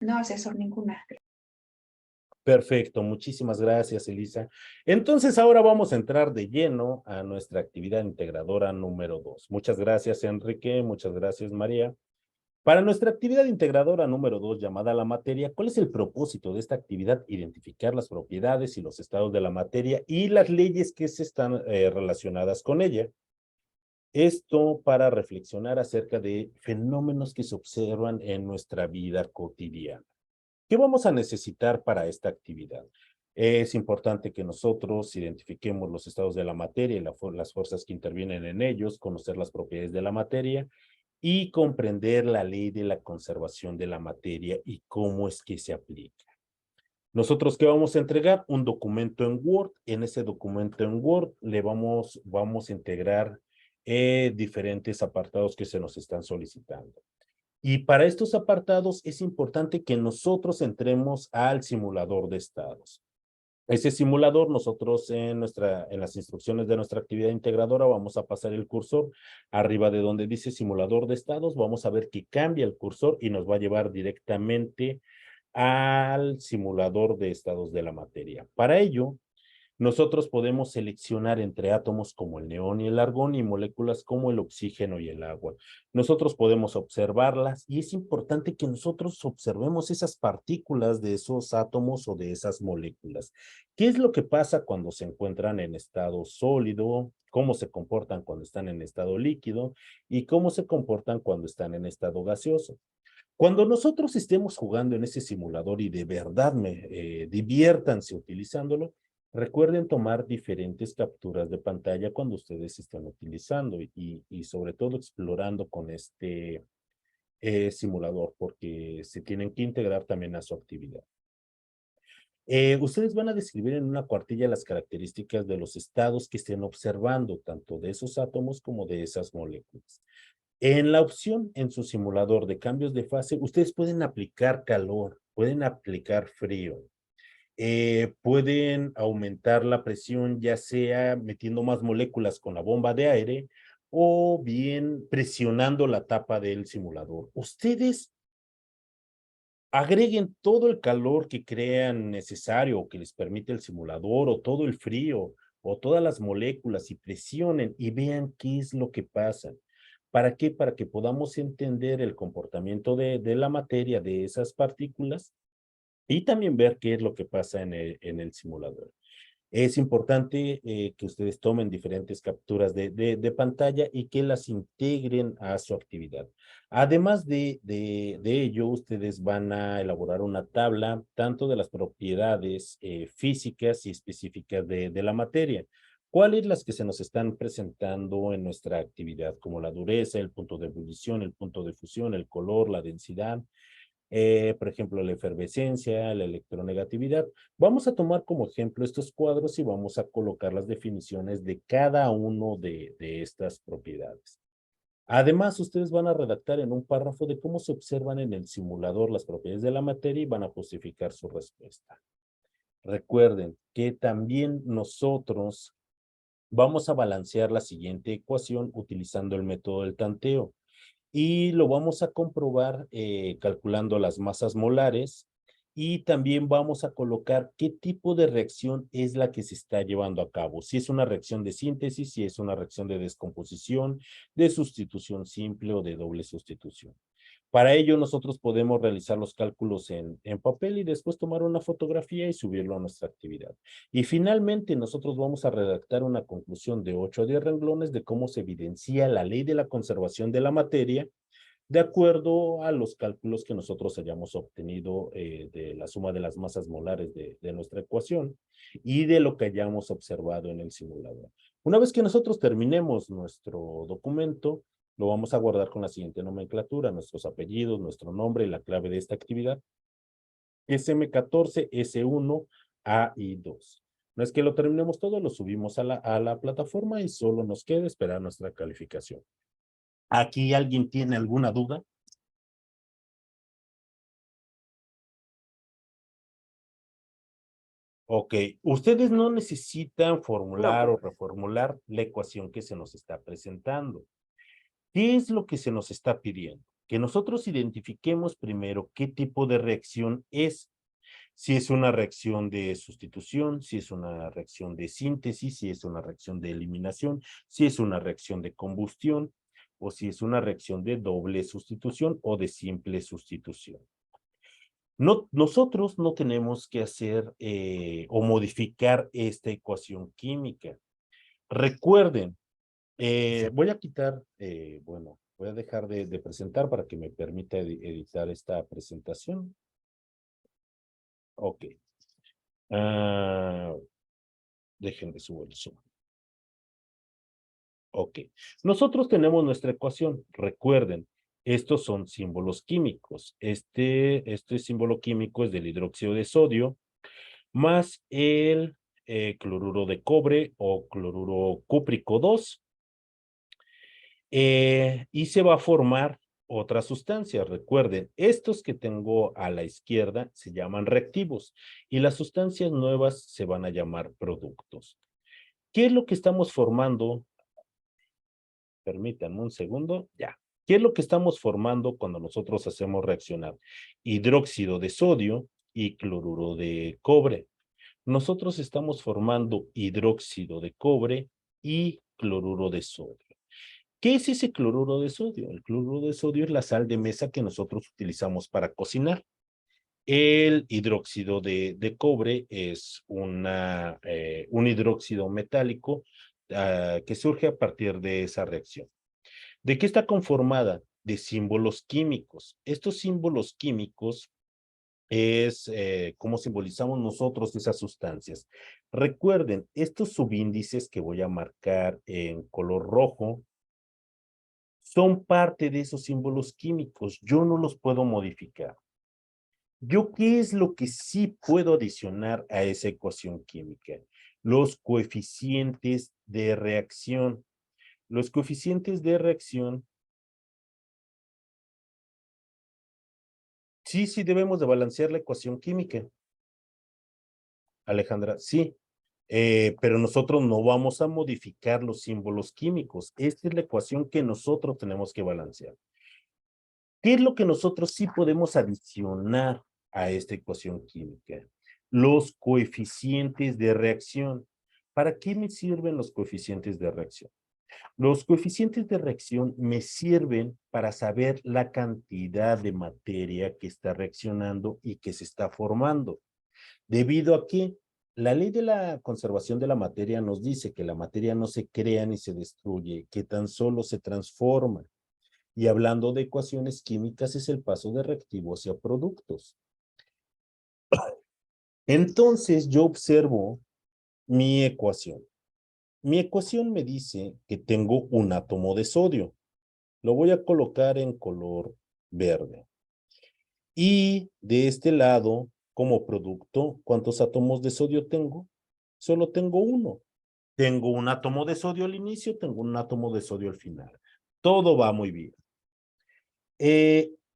No, asesor, ninguna. Perfecto, muchísimas gracias, Elisa. Entonces, ahora vamos a entrar de lleno a nuestra actividad integradora número 2. Muchas gracias, Enrique. Muchas gracias, María. Para nuestra actividad integradora número 2, llamada la materia, ¿cuál es el propósito de esta actividad? Identificar las propiedades y los estados de la materia y las leyes que se están relacionadas con ella. Esto para reflexionar acerca de fenómenos que se observan en nuestra vida cotidiana. ¿Qué vamos a necesitar para esta actividad? Es importante que nosotros identifiquemos los estados de la materia y las fuerzas que intervienen en ellos, conocer las propiedades de la materia y comprender la ley de la conservación de la materia y cómo es que se aplica. Nosotros, ¿qué vamos a entregar? Un documento en Word. En ese documento en Word vamos a integrar diferentes apartados que se nos están solicitando. Y para estos apartados es importante que nosotros entremos al simulador de estados. Ese simulador, nosotros en las instrucciones de nuestra actividad integradora vamos a pasar el cursor arriba de donde dice simulador de estados. Vamos a ver que cambia el cursor y nos va a llevar directamente al simulador de estados de la materia. Para ello, nosotros podemos seleccionar entre átomos como el neón y el argón y moléculas como el oxígeno y el agua. Nosotros podemos observarlas y es importante que nosotros observemos esas partículas de esos átomos o de esas moléculas. ¿Qué es lo que pasa cuando se encuentran en estado sólido? ¿Cómo se comportan cuando están en estado líquido? ¿Y cómo se comportan cuando están en estado gaseoso? Cuando nosotros estemos jugando en ese simulador y de verdad diviértanse utilizándolo, recuerden tomar diferentes capturas de pantalla cuando ustedes estén utilizando y sobre todo explorando con este simulador porque se tienen que integrar también a su actividad. Ustedes van a describir en una cuartilla las características de los estados que estén observando, tanto de esos átomos como de esas moléculas. En la opción en su simulador de cambios de fase, ustedes pueden aplicar calor, pueden aplicar frío, pueden aumentar la presión, ya sea metiendo más moléculas con la bomba de aire o bien presionando la tapa del simulador. Ustedes agreguen todo el calor que crean necesario o que les permite el simulador o todo el frío o todas las moléculas y presionen y vean qué es lo que pasa. ¿Para qué? Para que podamos entender el comportamiento de la materia, de esas partículas, y también ver qué es lo que pasa en el simulador. Es importante que ustedes tomen diferentes capturas de pantalla y que las integren a su actividad. Además de ello, ustedes van a elaborar una tabla tanto de las propiedades físicas y específicas de la materia. ¿Cuáles las que se nos están presentando en nuestra actividad? Como la dureza, el punto de ebullición, el punto de fusión, el color, la densidad, por ejemplo, la efervescencia, la electronegatividad. Vamos a tomar como ejemplo estos cuadros y vamos a colocar las definiciones de cada uno de estas propiedades. Además, ustedes van a redactar en un párrafo de cómo se observan en el simulador las propiedades de la materia y van a justificar su respuesta. Recuerden que también nosotros vamos a balancear la siguiente ecuación utilizando el método del tanteo y lo vamos a comprobar calculando las masas molares y también vamos a colocar qué tipo de reacción es la que se está llevando a cabo. Si es una reacción de síntesis, si es una reacción de descomposición, de sustitución simple o de doble sustitución. Para ello nosotros podemos realizar los cálculos en papel y después tomar una fotografía y subirlo a nuestra actividad. Y finalmente nosotros vamos a redactar una conclusión de 8 a 10 renglones de cómo se evidencia la ley de la conservación de la materia de acuerdo a los cálculos que nosotros hayamos obtenido de la suma de las masas molares de nuestra ecuación y de lo que hayamos observado en el simulador. Una vez que nosotros terminemos nuestro documento, lo vamos a guardar con la siguiente nomenclatura, nuestros apellidos, nuestro nombre y la clave de esta actividad. SM14, S1, A y 2. No es que lo terminemos todo, lo subimos a la plataforma y solo nos queda esperar nuestra calificación. ¿Aquí alguien tiene alguna duda? Ok, ustedes no necesitan formular No, o reformular la ecuación que se nos está presentando. ¿Qué es lo que se nos está pidiendo? Que nosotros identifiquemos primero qué tipo de reacción es. Si es una reacción de sustitución, si es una reacción de síntesis, si es una reacción de eliminación, si es una reacción de combustión, o si es una reacción de doble sustitución o de simple sustitución. No, nosotros no tenemos que hacer o modificar esta ecuación química. Recuerden, voy a quitar, bueno, voy a dejar de presentar para que me permita editar esta presentación. Ok. Déjenme subir el zoom. Ok. Nosotros tenemos nuestra ecuación. Recuerden, estos son símbolos químicos. Este símbolo químico es del hidróxido de sodio más el cloruro de cobre o cloruro cúprico 2. Y se va a formar otra sustancia. Recuerden, estos que tengo a la izquierda se llaman reactivos y las sustancias nuevas se van a llamar productos. ¿Qué es lo que estamos formando? Permítanme un segundo, ya. ¿Qué es lo que estamos formando cuando nosotros hacemos reaccionar hidróxido de sodio y cloruro de cobre? Nosotros estamos formando hidróxido de cobre y cloruro de sodio. ¿Qué es ese cloruro de sodio? El cloruro de sodio es la sal de mesa que nosotros utilizamos para cocinar. El hidróxido de cobre es un hidróxido metálico que surge a partir de esa reacción. ¿De qué está conformada? De símbolos químicos. Estos símbolos químicos es cómo simbolizamos nosotros esas sustancias. Recuerden, estos subíndices que voy a marcar en color rojo son parte de esos símbolos químicos. Yo no los puedo modificar. ¿Yo qué es lo que sí puedo adicionar a esa ecuación química? Los coeficientes de reacción. Los coeficientes de reacción, sí debemos de balancear la ecuación química. Alejandra, sí, pero nosotros no vamos a modificar los símbolos químicos. Esta es la ecuación que nosotros tenemos que balancear. ¿Qué es lo que nosotros sí podemos adicionar a esta ecuación química? Los coeficientes de reacción. ¿Para qué me sirven los coeficientes de reacción? Los coeficientes de reacción me sirven para saber la cantidad de materia que está reaccionando y que se está formando. ¿Debido a qué? la ley de la conservación de la materia nos dice que la materia no se crea ni se destruye, que tan solo se transforma. Y hablando de ecuaciones químicas, es el paso de reactivo hacia productos. Entonces, yo observo mi ecuación. Mi ecuación me dice que tengo un átomo de sodio. Lo voy a colocar en color verde. Y de este lado, como producto, ¿cuántos átomos de sodio tengo? Solo tengo uno. Tengo un átomo de sodio al inicio, tengo un átomo de sodio al final. Todo va muy bien.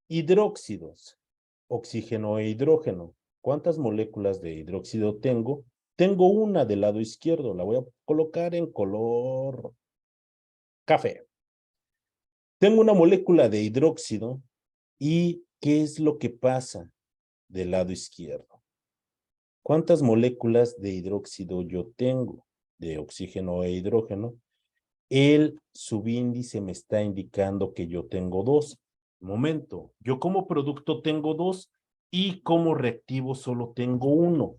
Hidróxidos, oxígeno e hidrógeno. ¿Cuántas moléculas de hidróxido tengo? Tengo una del lado izquierdo, la voy a colocar en color café. Tengo una molécula de hidróxido y ¿qué es lo que pasa del lado izquierdo? ¿Cuántas moléculas de hidróxido yo tengo? De oxígeno e hidrógeno. El subíndice me está indicando que yo tengo 2. Momento, yo como producto tengo 2 y como reactivo solo tengo 1.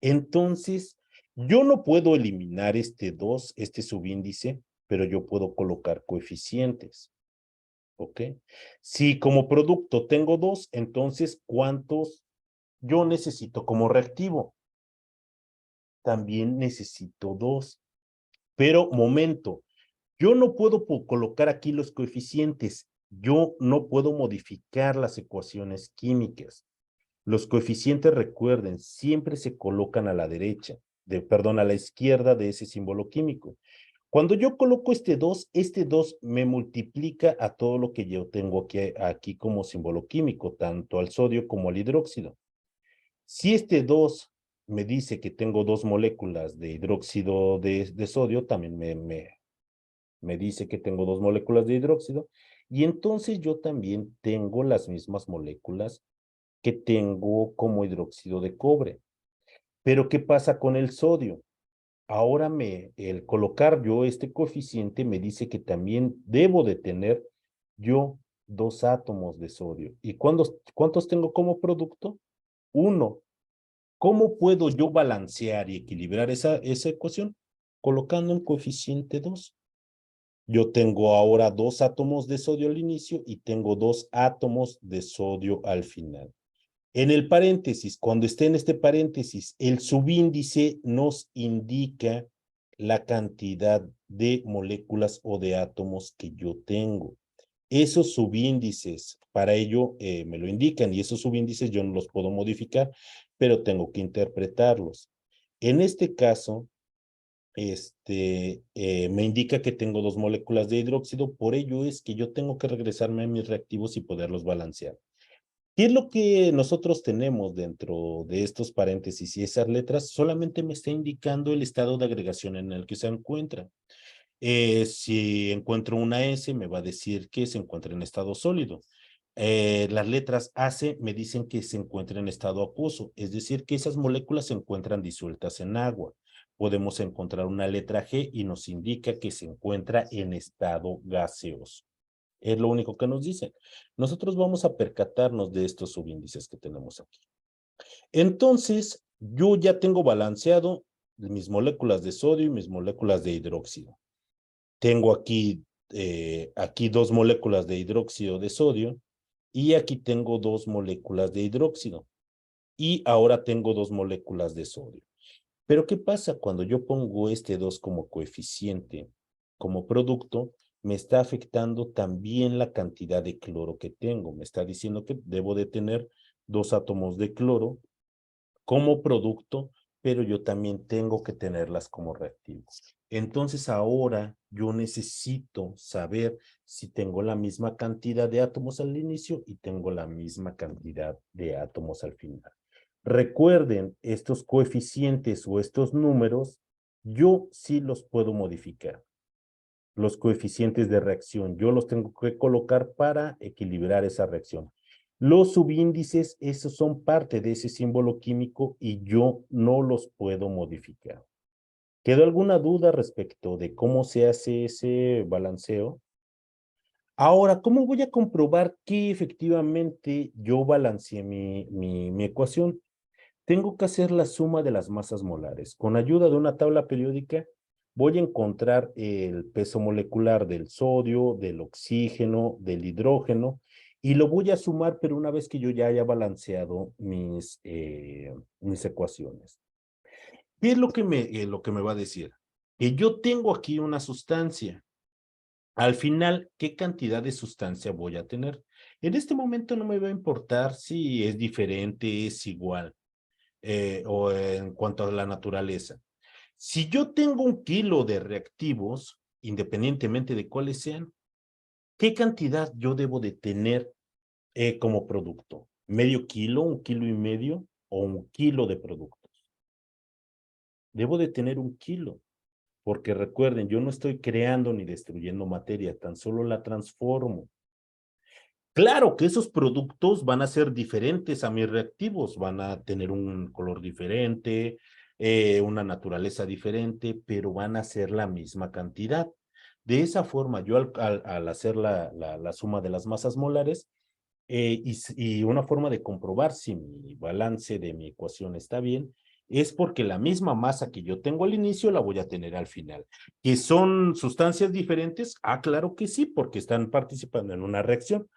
Entonces, yo no puedo eliminar este 2, este subíndice, pero yo puedo colocar coeficientes. ¿Ok? Si como producto tengo 2, entonces, ¿cuántos yo necesito como reactivo? También necesito 2. Pero, momento, yo no puedo colocar aquí los coeficientes. Yo no puedo modificar las ecuaciones químicas. Los coeficientes, recuerden, siempre se colocan a la derecha, perdón, a la izquierda de ese símbolo químico. Cuando yo coloco este 2 me multiplica a todo lo que yo tengo aquí como símbolo químico, tanto al sodio como al hidróxido. Si este 2 me dice que tengo 2 moléculas de hidróxido de sodio, también me dice que tengo 2 moléculas de hidróxido, y entonces yo también tengo las mismas moléculas que tengo como hidróxido de cobre. Pero ¿qué pasa con el sodio? Ahora el colocar yo este coeficiente me dice que también debo de tener yo 2 átomos de sodio. ¿Y cuántos tengo como producto? 1. ¿Cómo puedo yo balancear y equilibrar esa ecuación? Colocando un coeficiente 2. Yo tengo ahora 2 átomos de sodio al inicio y tengo 2 átomos de sodio al final. En el paréntesis, cuando esté en este paréntesis, el subíndice nos indica la cantidad de moléculas o de átomos que yo tengo. Esos subíndices, para ello me lo indican, y esos subíndices yo no los puedo modificar, pero tengo que interpretarlos. En este caso, me indica que tengo 2 moléculas de hidróxido, por ello es que yo tengo que regresarme a mis reactivos y poderlos balancear. ¿Qué es lo que nosotros tenemos dentro de estos paréntesis y esas letras? Solamente me está indicando el estado de agregación en el que se encuentra. Si encuentro una S, me va a decir que se encuentra en estado sólido. Las letras AC me dicen que se encuentra en estado acuoso, es decir, que esas moléculas se encuentran disueltas en agua. Podemos encontrar una letra G y nos indica que se encuentra en estado gaseoso. Es lo único que nos dicen. Nosotros vamos a percatarnos de estos subíndices que tenemos aquí. Entonces, yo ya tengo balanceado mis moléculas de sodio y mis moléculas de hidróxido. Tengo aquí 2 moléculas de hidróxido de sodio y aquí tengo 2 moléculas de hidróxido. Y ahora tengo 2 moléculas de sodio. Pero ¿qué pasa cuando yo pongo este 2 como coeficiente, como producto? Me está afectando también la cantidad de cloro que tengo. Me está diciendo que debo de tener 2 átomos de cloro como producto, pero yo también tengo que tenerlas como reactivos. Entonces ahora yo necesito saber si tengo la misma cantidad de átomos al inicio y tengo la misma cantidad de átomos al final. Recuerden, estos coeficientes o estos números, yo sí los puedo modificar. Los coeficientes de reacción, yo los tengo que colocar para equilibrar esa reacción. Los subíndices, esos son parte de ese símbolo químico y yo no los puedo modificar. ¿Quedó alguna duda respecto de cómo se hace ese balanceo? Ahora, ¿cómo voy a comprobar que efectivamente yo balanceé mi ecuación? tengo que hacer la suma de las masas molares. Con ayuda de una tabla periódica voy a encontrar el peso molecular del sodio, del oxígeno, del hidrógeno, y lo voy a sumar, pero una vez que yo ya haya balanceado mis ecuaciones. ¿Qué es lo que me va a decir? Que yo tengo aquí una sustancia. Al final, ¿qué cantidad de sustancia voy a tener? En este momento no me va a importar si es diferente, es igual, o en cuanto a la naturaleza. Si yo tengo 1 kilo de reactivos, independientemente de cuáles sean, ¿qué cantidad yo debo de tener como producto? ¿Medio kilo, 1,5 kilos o 1 kilo de productos? Debo de tener 1 kilo. Porque recuerden, yo no estoy creando ni destruyendo materia, tan solo la transformo. Claro que esos productos van a ser diferentes a mis reactivos, van a tener un color diferente, una naturaleza diferente, pero van a ser la misma cantidad. De esa forma, yo al hacer la suma de las masas molares, y una forma de comprobar si mi balance de mi ecuación está bien, es porque la misma masa que yo tengo al inicio la voy a tener al final. ¿Que son sustancias diferentes? Ah, claro que sí, porque están participando en una reacción,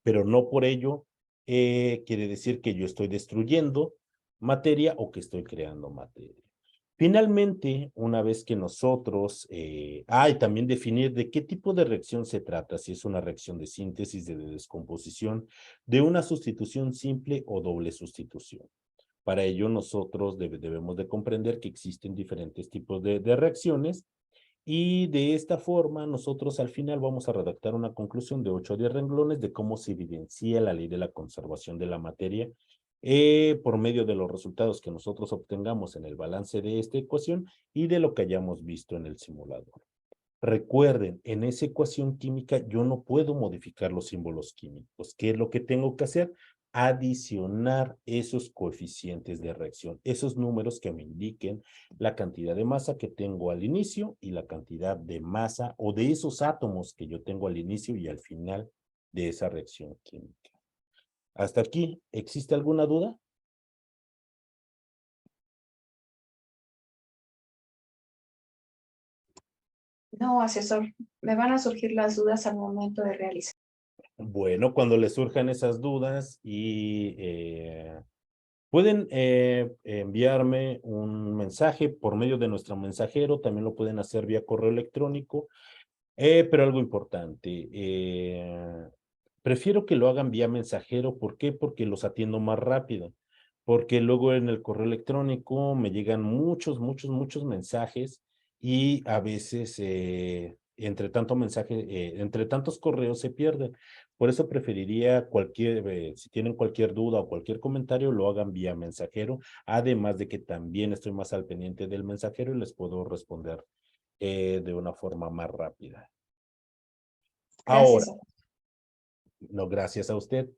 pero no por ello quiere decir que yo estoy destruyendo materia o que estoy creando materia. Finalmente, una vez que nosotros, y también definir de qué tipo de reacción se trata, si es una reacción de síntesis, de descomposición, de una sustitución simple o doble sustitución. Para ello, nosotros debemos de comprender que existen diferentes tipos de reacciones, y de esta forma nosotros al final vamos a redactar una conclusión de 8 o 10 renglones de cómo se evidencia la ley de la conservación de la materia por medio de los resultados que nosotros obtengamos en el balance de esta ecuación y de lo que hayamos visto en el simulador. Recuerden, en esa ecuación química yo no puedo modificar los símbolos químicos. ¿Qué es lo que tengo que hacer? Adicionar esos coeficientes de reacción, esos números que me indiquen la cantidad de masa que tengo al inicio y la cantidad de masa o de esos átomos que yo tengo al inicio y al final de esa reacción química. Hasta aquí, ¿existe alguna duda? No, asesor, me van a surgir las dudas al momento de realizar. Bueno, cuando les surjan esas dudas pueden enviarme un mensaje por medio de nuestro mensajero, también lo pueden hacer vía correo electrónico, pero algo importante, prefiero que lo hagan vía mensajero. ¿Por qué? Porque los atiendo más rápido, porque luego en el correo electrónico me llegan muchos mensajes y a veces entre tanto mensaje, entre tantos correos se pierden. Por eso preferiría si tienen cualquier duda o cualquier comentario, lo hagan vía mensajero, además de que también estoy más al pendiente del mensajero y les puedo responder de una forma más rápida. Ahora, Gracias. no, gracias a usted.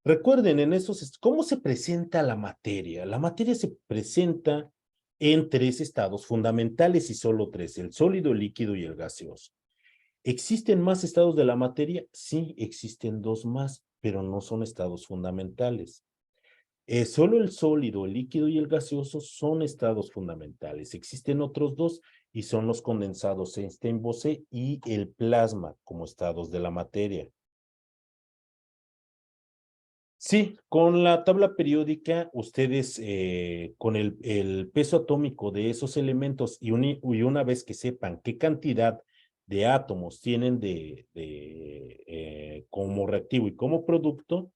Recuerden, ¿cómo se presenta la materia? La materia se presenta en 3 estados fundamentales y solo 3, el sólido, el líquido y el gaseoso. ¿Existen más estados de la materia? Sí, existen 2 más, pero no son estados fundamentales. Solo el sólido, el líquido y el gaseoso son estados fundamentales. Existen otros 2 y son los condensados Einstein-Bose y el plasma como estados de la materia. Sí, con la tabla periódica, ustedes con el peso atómico de esos elementos y una vez que sepan qué cantidad de átomos tienen como reactivo y como producto,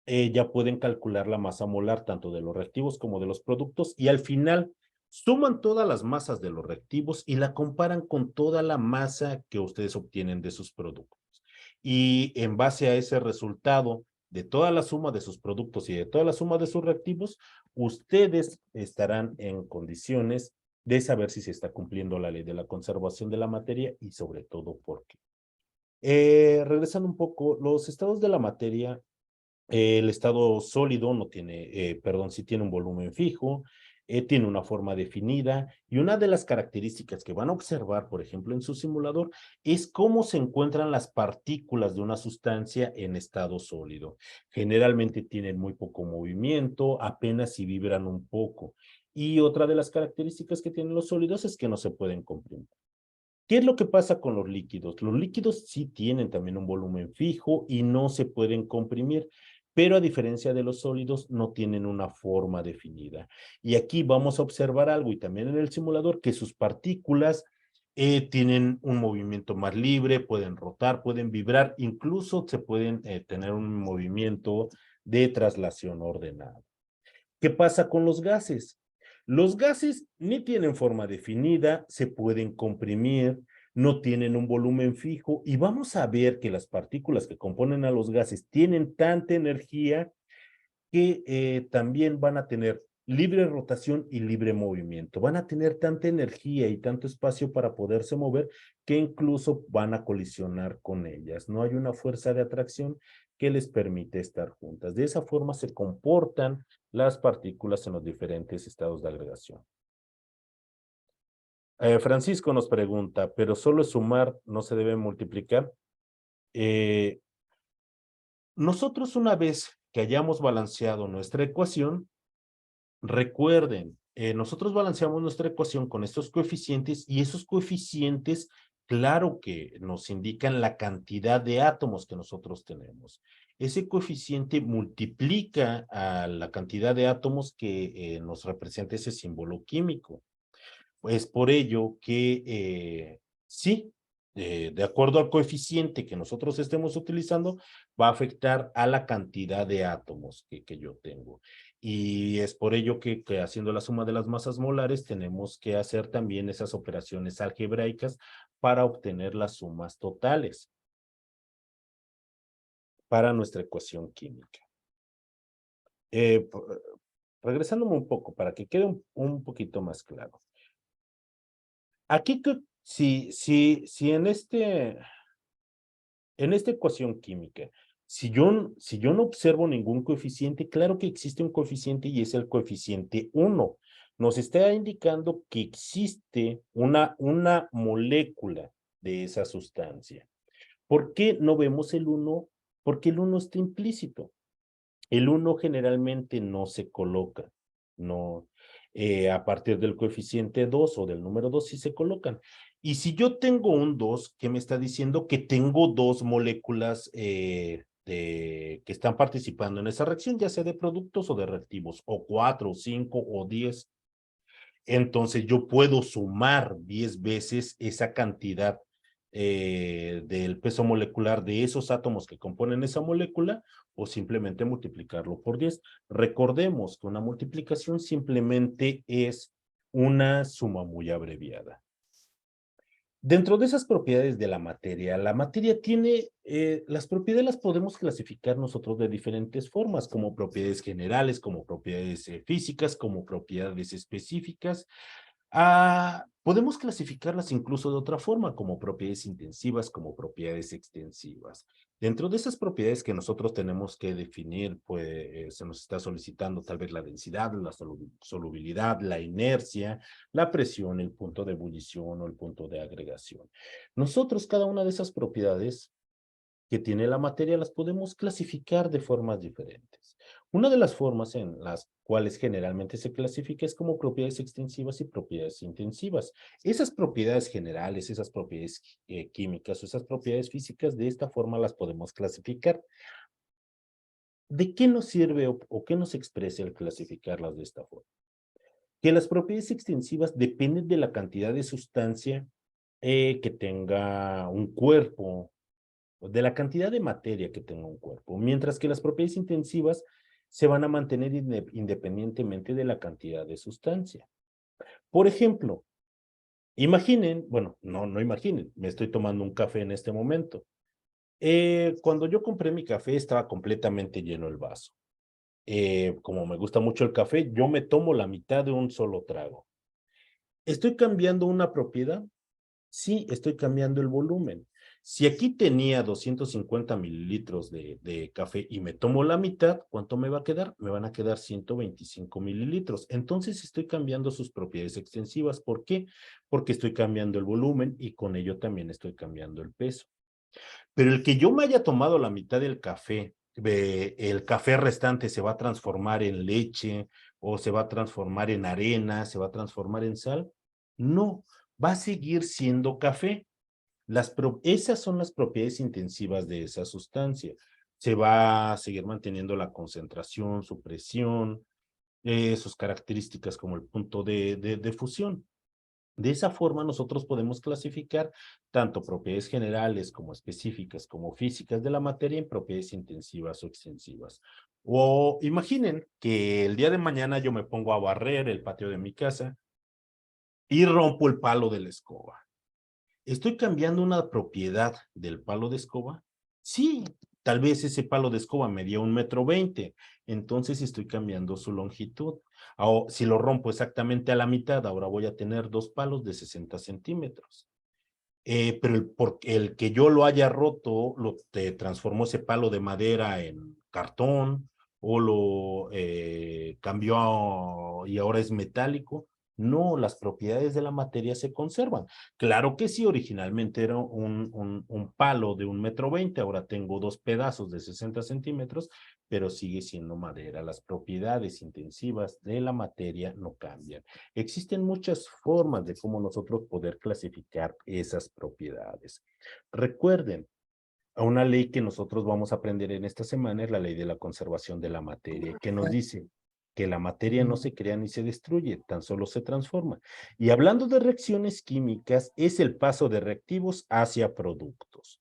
ya pueden calcular la masa molar tanto de los reactivos como de los productos y al final suman todas las masas de los reactivos y la comparan con toda la masa que ustedes obtienen de sus productos. Y en base a ese resultado, de toda la suma de sus productos y de toda la suma de sus reactivos, ustedes estarán en condiciones de saber si se está cumpliendo la ley de la conservación de la materia y sobre todo por qué. Regresando un poco, los estados de la materia, el estado sólido no tiene, sí tiene un volumen fijo, tiene una forma definida y una de las características que van a observar, por ejemplo, en su simulador, es cómo se encuentran las partículas de una sustancia en estado sólido. Generalmente tienen muy poco movimiento, apenas si vibran un poco. Y otra de las características que tienen los sólidos es que no se pueden comprimir. ¿Qué es lo que pasa con los líquidos? Los líquidos sí tienen también un volumen fijo y no se pueden comprimir, pero a diferencia de los sólidos no tienen una forma definida. Y aquí vamos a observar algo y también en el simulador que sus partículas tienen un movimiento más libre, pueden rotar, pueden vibrar, incluso se pueden tener un movimiento de traslación ordenada. ¿Qué pasa con los gases? Los gases ni tienen forma definida, se pueden comprimir, no tienen un volumen fijo y vamos a ver que las partículas que componen a los gases tienen tanta energía que también van a tener libre rotación y libre movimiento. Van a tener tanta energía y tanto espacio para poderse mover que incluso van a colisionar con ellas. No hay una fuerza de atracción que les permite estar juntas. De esa forma se comportan las partículas en los diferentes estados de agregación. Francisco nos pregunta, ¿pero solo es sumar, no se debe multiplicar? Nosotros una vez que hayamos balanceado nuestra ecuación, recuerden, nosotros balanceamos nuestra ecuación con estos coeficientes y esos coeficientes, claro que nos indican la cantidad de átomos que nosotros tenemos. Ese coeficiente multiplica a la cantidad de átomos que nos representa ese símbolo químico. Es por ello que sí, de acuerdo al coeficiente que nosotros estemos utilizando, va a afectar a la cantidad de átomos que yo tengo. Y es por ello que haciendo la suma de las masas molares tenemos que hacer también esas operaciones algebraicas para obtener las sumas totales para nuestra ecuación química. Regresándome un poco para que quede un poquito más claro. Aquí, si en esta ecuación química, si yo no observo ningún coeficiente, claro que existe un coeficiente y es el coeficiente 1. Nos está indicando que existe una molécula de esa sustancia. ¿Por qué no vemos el 1? Porque el 1 está implícito. El 1 generalmente no se coloca, no, a partir del coeficiente 2 o del número 2 sí se colocan. Y si yo tengo un 2, ¿qué me está diciendo? Que tengo dos moléculas que están participando en esa reacción, ya sea de productos o de reactivos, o 4, o 5, o 10. Entonces yo puedo sumar 10 veces esa cantidad del peso molecular de esos átomos que componen esa molécula o simplemente multiplicarlo por 10. Recordemos que una multiplicación simplemente es una suma muy abreviada. Dentro de esas propiedades de la materia tiene, las propiedades las podemos clasificar nosotros de diferentes formas, como propiedades generales, como propiedades físicas, como propiedades específicas. Podemos clasificarlas incluso de otra forma, como propiedades intensivas, como propiedades extensivas. Dentro de esas propiedades que nosotros tenemos que definir, pues se nos está solicitando tal vez la densidad, la solubilidad, la inercia, la presión, el punto de ebullición o el punto de agregación. Nosotros cada una de esas propiedades que tiene la materia las podemos clasificar de formas diferentes. Una de las formas en las cuales generalmente se clasifica es como propiedades extensivas y propiedades intensivas. Esas propiedades generales, esas propiedades químicas o esas propiedades físicas, de esta forma las podemos clasificar. ¿De qué nos sirve o qué nos expresa el clasificarlas de esta forma? Que las propiedades extensivas dependen de la cantidad de sustancia que tenga un cuerpo, de la cantidad de materia que tenga un cuerpo, mientras que las propiedades intensivas se van a mantener independientemente de la cantidad de sustancia. Por ejemplo, imaginen, bueno, no imaginen, me estoy tomando un café en este momento. Cuando yo compré mi café estaba completamente lleno el vaso. Como me gusta mucho el café, yo me tomo la mitad de un solo trago. ¿Estoy cambiando una propiedad? Sí, estoy cambiando el volumen. Si aquí tenía 250 mililitros de café y me tomo la mitad, ¿cuánto me va a quedar? Me van a quedar 125 mililitros. Entonces estoy cambiando sus propiedades extensivas. ¿Por qué? Porque estoy cambiando el volumen y con ello también estoy cambiando el peso. Pero el que yo me haya tomado la mitad del café, el café restante se va a transformar en leche o se va a transformar en arena, se va a transformar en sal. No, va a seguir siendo café. Esas son las propiedades intensivas de esa sustancia. Se va a seguir manteniendo la concentración, su presión, sus características como el punto de fusión. De esa forma nosotros podemos clasificar tanto propiedades generales como específicas como físicas de la materia en propiedades intensivas o extensivas. O imaginen que el día de mañana yo me pongo a barrer el patio de mi casa y rompo el palo de la escoba. ¿Estoy cambiando una propiedad del palo de escoba? Sí, tal vez ese palo de escoba medía 1,20 m, entonces estoy cambiando su longitud. Ahora, si lo rompo exactamente a la mitad, ahora voy a tener 2 palos de 60 centímetros. Pero el que yo lo haya roto, transformó ese palo de madera en cartón o lo cambió y ahora es metálico. No, las propiedades de la materia se conservan. Claro que sí, originalmente era un palo de 1,20 m, ahora tengo 2 pedazos de 60 centímetros, pero sigue siendo madera. Las propiedades intensivas de la materia no cambian. Existen muchas formas de cómo nosotros poder clasificar esas propiedades. Recuerden, a una ley que nosotros vamos a aprender en esta semana es la ley de la conservación de la materia, que nos dice que la materia no se crea ni se destruye, tan solo se transforma. Y hablando de reacciones químicas, es el paso de reactivos hacia productos.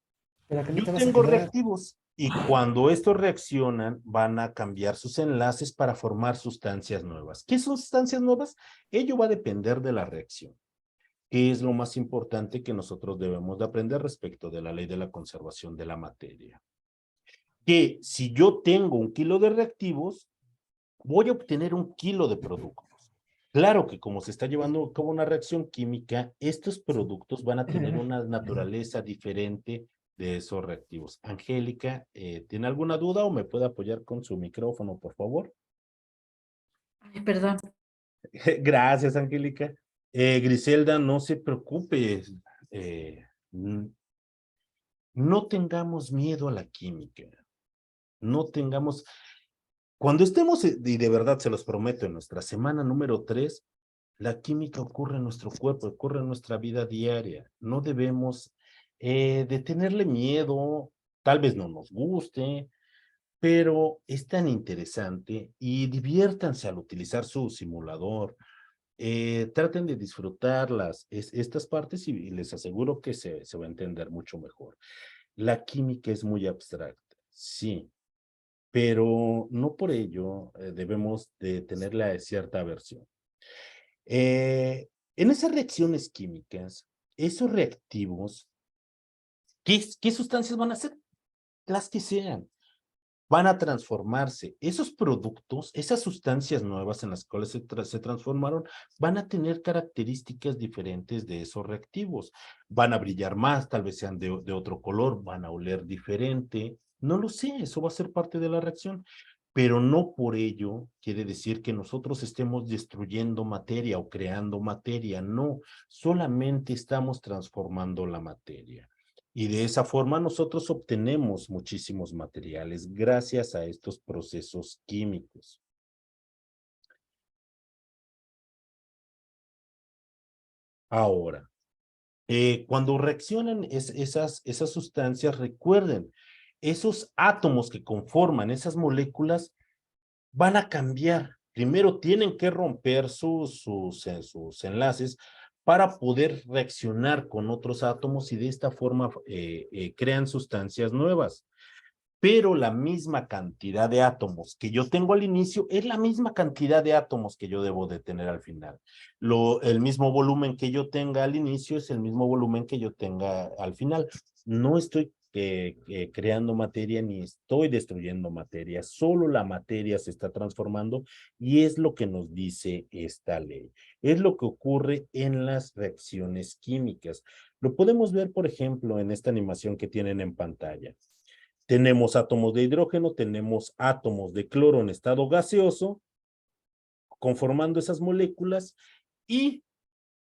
Yo tengo reactivos y cuando estos reaccionan van a cambiar sus enlaces para formar sustancias nuevas. ¿Qué son sustancias nuevas? Ello va a depender de la reacción. ¿Qué es lo más importante que nosotros debemos de aprender respecto de la ley de la conservación de la materia? Que si yo tengo 1 kilo de reactivos, voy a obtener 1 kilo de productos. Claro que como se está llevando a cabo una reacción química, estos productos van a tener una naturaleza diferente de esos reactivos. Angélica, ¿tiene alguna duda o me puede apoyar con su micrófono, por favor? Ay, perdón. Gracias, Angélica. Griselda, no se preocupe. No tengamos miedo a la química. No tengamos... Cuando estemos, y de verdad se los prometo, en nuestra semana número 3, la química ocurre en nuestro cuerpo, ocurre en nuestra vida diaria. No debemos de tenerle miedo, tal vez no nos guste, pero es tan interesante y diviértanse al utilizar su simulador. Traten de disfrutar estas partes y les aseguro que se va a entender mucho mejor. La química es muy abstracta, sí, pero no por ello debemos de tenerle cierta aversión. En esas reacciones químicas, esos reactivos, ¿qué sustancias van a ser? Las que sean. Van a transformarse. Esos productos, esas sustancias nuevas en las cuales se transformaron, van a tener características diferentes de esos reactivos. Van a brillar más, tal vez sean de otro color, van a oler diferente. No lo sé, eso va a ser parte de la reacción. Pero no por ello quiere decir que nosotros estemos destruyendo materia o creando materia. No, solamente estamos transformando la materia. Y de esa forma nosotros obtenemos muchísimos materiales gracias a estos procesos químicos. Ahora, cuando reaccionan esas sustancias, recuerden, esos átomos que conforman esas moléculas van a cambiar. Primero tienen que romper sus enlaces para poder reaccionar con otros átomos y de esta forma crean sustancias nuevas. Pero la misma cantidad de átomos que yo tengo al inicio es la misma cantidad de átomos que yo debo de tener al final. El mismo volumen que yo tenga al inicio es el mismo volumen que yo tenga al final. No estoy creando materia ni estoy destruyendo materia, solo la materia se está transformando y es lo que nos dice esta ley. Es lo que ocurre en las reacciones químicas. Lo podemos ver, por ejemplo, en esta animación que tienen en pantalla. Tenemos átomos de hidrógeno, tenemos átomos de cloro en estado gaseoso, conformando esas moléculas y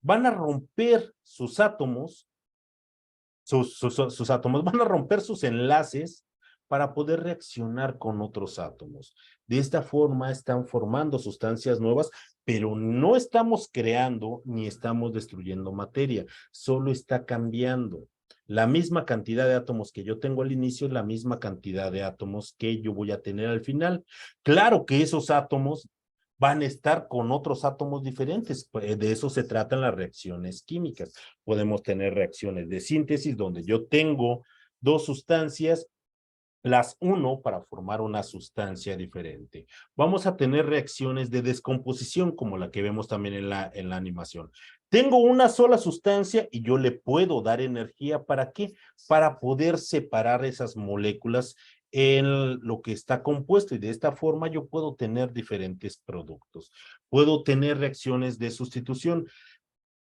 van a romper sus átomos, sus átomos van a romper sus enlaces para poder reaccionar con otros átomos. De esta forma están formando sustancias nuevas, pero no estamos creando ni estamos destruyendo materia, solo está cambiando. La misma cantidad de átomos que yo tengo al inicio es la misma cantidad de átomos que yo voy a tener al final. Claro que esos átomos van a estar con otros átomos diferentes. De eso se tratan las reacciones químicas. Podemos tener reacciones de síntesis donde yo tengo dos sustancias, las uno para formar una sustancia diferente. Vamos a tener reacciones de descomposición como la que vemos también en la animación. Tengo una sola sustancia y yo le puedo dar energía. ¿Para qué? Para poder separar esas moléculas en lo que está compuesto y de esta forma yo puedo tener diferentes productos. Puedo tener reacciones de sustitución.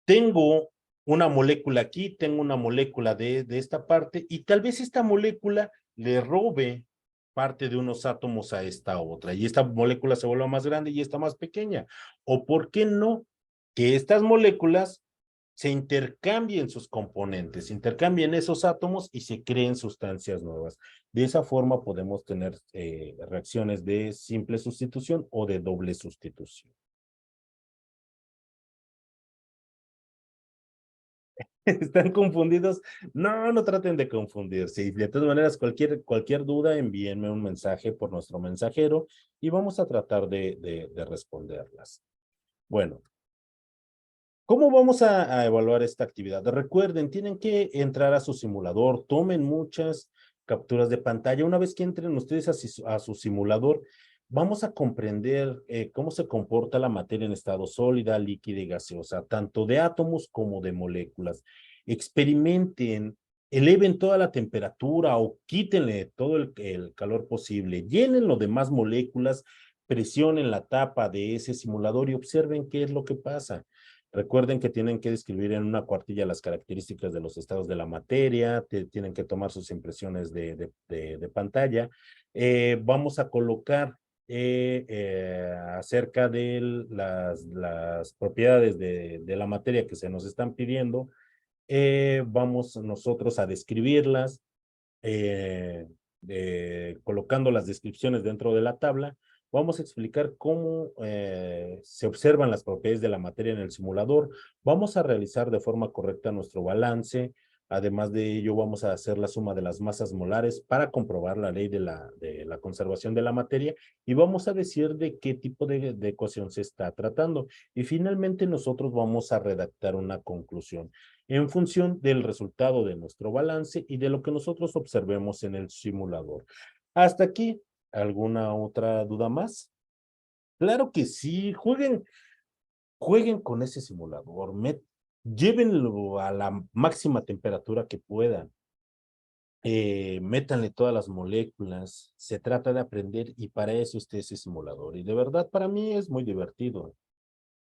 Tengo una molécula aquí, tengo una molécula de esta parte y tal vez esta molécula le robe parte de unos átomos a esta otra y esta molécula se vuelva más grande y esta más pequeña. ¿O por qué no? Que estas moléculas se intercambien sus componentes, intercambien esos átomos y se creen sustancias nuevas. De esa forma podemos tener reacciones de simple sustitución o de doble sustitución. ¿Están confundidos? No, no traten de confundirse. Y de todas maneras, cualquier duda, envíenme un mensaje por nuestro mensajero y vamos a tratar de responderlas. Bueno, ¿cómo vamos a evaluar esta actividad? Recuerden, tienen que entrar a su simulador, tomen muchas capturas de pantalla. Una vez que entren ustedes a su simulador, vamos a comprender cómo se comporta la materia en estado sólida, líquida y gaseosa, tanto de átomos como de moléculas. Experimenten, eleven toda la temperatura o quítenle todo el calor posible, llénenlo de más moléculas, presionen la tapa de ese simulador y observen qué es lo que pasa. Recuerden que tienen que describir en una cuartilla las características de los estados de la materia, tienen que tomar sus impresiones de pantalla. Vamos a colocar acerca de las propiedades de la materia que se nos están pidiendo. Vamos nosotros a describirlas, colocando las descripciones dentro de la tabla. Vamos a explicar cómo se observan las propiedades de la materia en el simulador. Vamos a realizar de forma correcta nuestro balance. Además de ello, vamos a hacer la suma de las masas molares para comprobar la ley de la conservación de la materia y vamos a decir de qué tipo de ecuación se está tratando. Y finalmente nosotros vamos a redactar una conclusión en función del resultado de nuestro balance y de lo que nosotros observemos en el simulador. Hasta aquí, ¿alguna otra duda más? Claro que sí, jueguen con ese simulador, llévenlo a la máxima temperatura que puedan, métanle todas las moléculas, se trata de aprender y para eso está ese simulador. Y de verdad para mí es muy divertido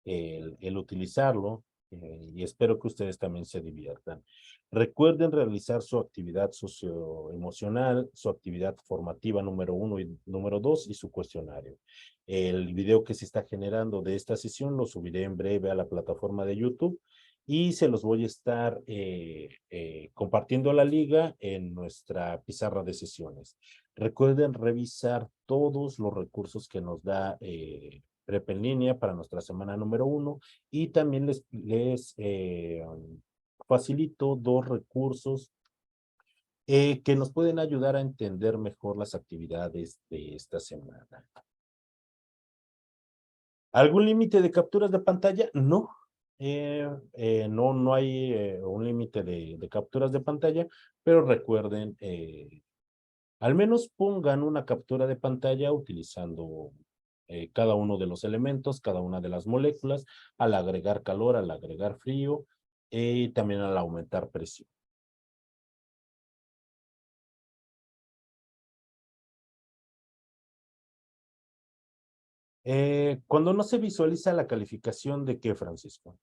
el utilizarlo y espero que ustedes también se diviertan. Recuerden realizar su actividad socioemocional, su actividad formativa número 1 y número 2 y su cuestionario. El video que se está generando de esta sesión lo subiré en breve a la plataforma de YouTube y se los voy a estar compartiendo la liga en nuestra pizarra de sesiones. Recuerden revisar todos los recursos que nos da Prep en línea para nuestra semana número 1 y también les facilito 2 recursos que nos pueden ayudar a entender mejor las actividades de esta semana. ¿Algún límite de capturas de pantalla? No. No hay un límite de capturas de pantalla, pero recuerden, al menos pongan una captura de pantalla utilizando cada uno de los elementos, cada una de las moléculas, al agregar calor, al agregar frío y también al aumentar presión. Cuando no se visualiza la calificación de qué, Francisco.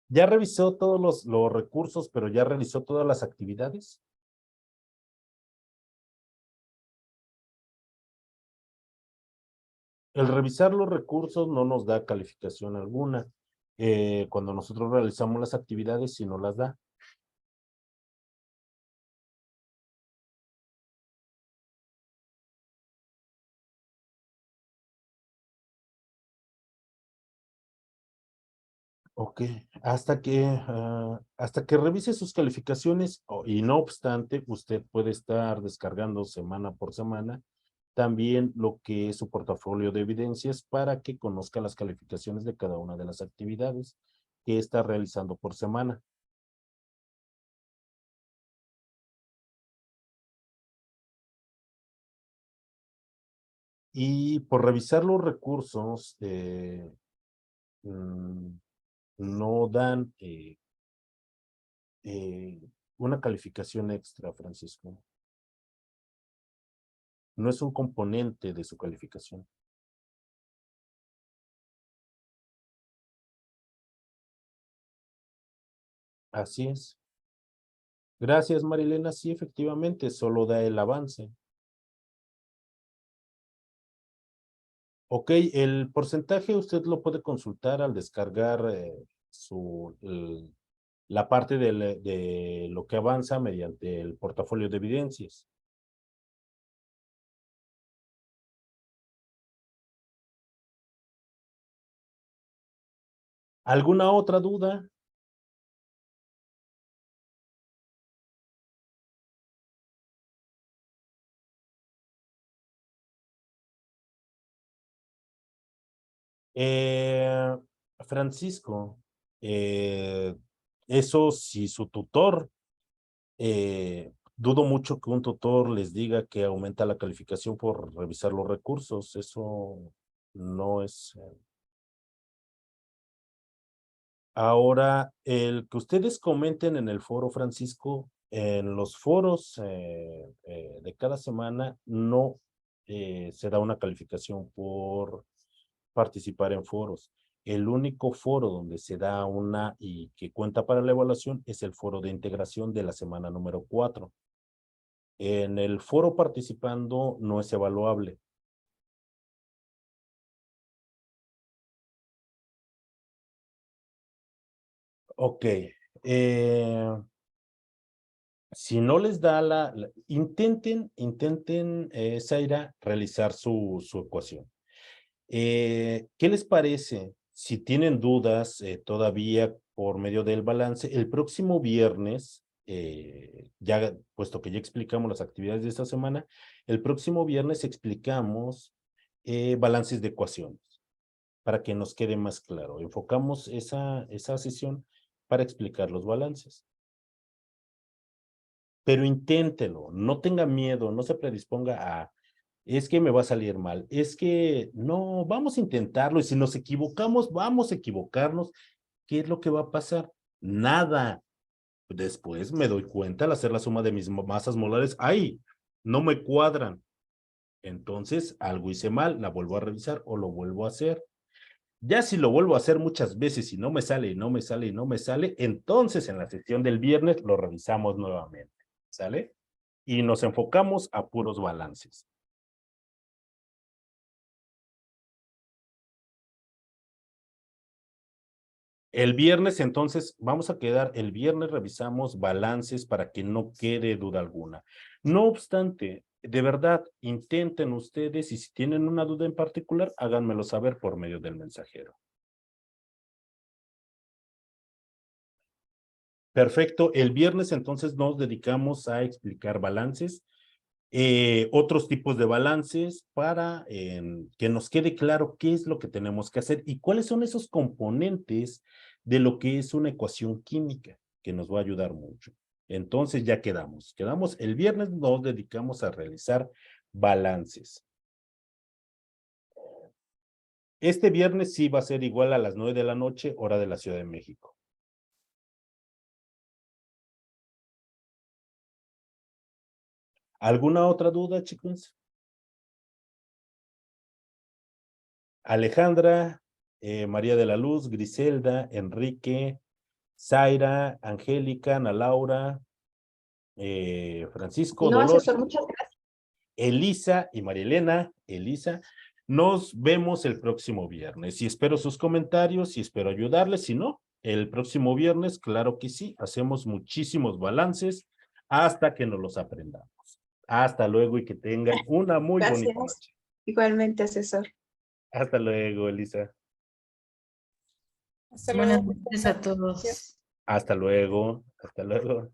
¿Ya revisó todos los recursos, pero ya realizó todas las actividades? El revisar los recursos no nos da calificación alguna. Cuando nosotros realizamos las actividades, sí nos las da. Ok, hasta que revise sus calificaciones y no obstante, usted puede estar descargando semana por semana también lo que es su portafolio de evidencias para que conozca las calificaciones de cada una de las actividades que está realizando por semana. Y por revisar los recursos, no dan una calificación extra, Francisco. No es un componente de su calificación. Así es. Gracias, Marilena. Sí, efectivamente, solo da el avance. Ok, el porcentaje usted lo puede consultar al descargar la parte de lo que avanza mediante el portafolio de evidencias. ¿Alguna otra duda? Eh, Francisco, eso si su tutor, dudo mucho que un tutor les diga que aumenta la calificación por revisar los recursos. Eso no es. Ahora, el que ustedes comenten en el foro, Francisco, en los foros de cada semana no se da una calificación por participar en foros. El único foro donde se da una y que cuenta para la evaluación es el foro de integración de la semana número 4. En el foro participando no es evaluable. Ok. Si no les da intenten, Zaira, realizar su ecuación. ¿Qué les parece? Si tienen dudas todavía por medio del balance, el próximo viernes, ya puesto que ya explicamos las actividades de esta semana, el próximo viernes explicamos balances de ecuaciones para que nos quede más claro. Enfocamos esa sesión para explicar los balances. Pero inténtelo, no tenga miedo, no se predisponga a, es que me va a salir mal, es que no, vamos a intentarlo y si nos equivocamos, vamos a equivocarnos. ¿Qué es lo que va a pasar? Nada. Después me doy cuenta al hacer la suma de mis masas molares, ¡ay! No me cuadran. Entonces, algo hice mal, la vuelvo a revisar o lo vuelvo a hacer. Ya si lo vuelvo a hacer muchas veces y no me sale, y no me sale, y no me sale, entonces en la sesión del viernes lo revisamos nuevamente. ¿Sale? Y nos enfocamos a puros balances. El viernes, entonces, vamos a quedar, el viernes revisamos balances para que no quede duda alguna. No obstante, de verdad, intenten ustedes y si tienen una duda en particular, háganmelo saber por medio del mensajero. Perfecto. El viernes, entonces, nos dedicamos a explicar balances. Otros tipos de balances para que nos quede claro qué es lo que tenemos que hacer y cuáles son esos componentes de lo que es una ecuación química, que nos va a ayudar mucho. Entonces ya quedamos. El viernes nos dedicamos a realizar balances. Este viernes sí va a ser igual a las 9 de la noche, hora de la Ciudad de México. ¿Alguna otra duda, chicos? Alejandra, María de la Luz, Griselda, Enrique, Zaira, Angélica, Ana Laura, Francisco, No, Dolores, asesor, muchas gracias. Elisa y María Elena. Elisa, nos vemos el próximo viernes y espero sus comentarios y espero ayudarles. Si no, el próximo viernes, claro que sí, hacemos muchísimos balances hasta que nos los aprendamos. Hasta luego y que tengan una muy bonita Gracias. noche. Igualmente, asesor. Hasta luego, Elisa. Buenas noches a todos. Hasta luego. Hasta luego.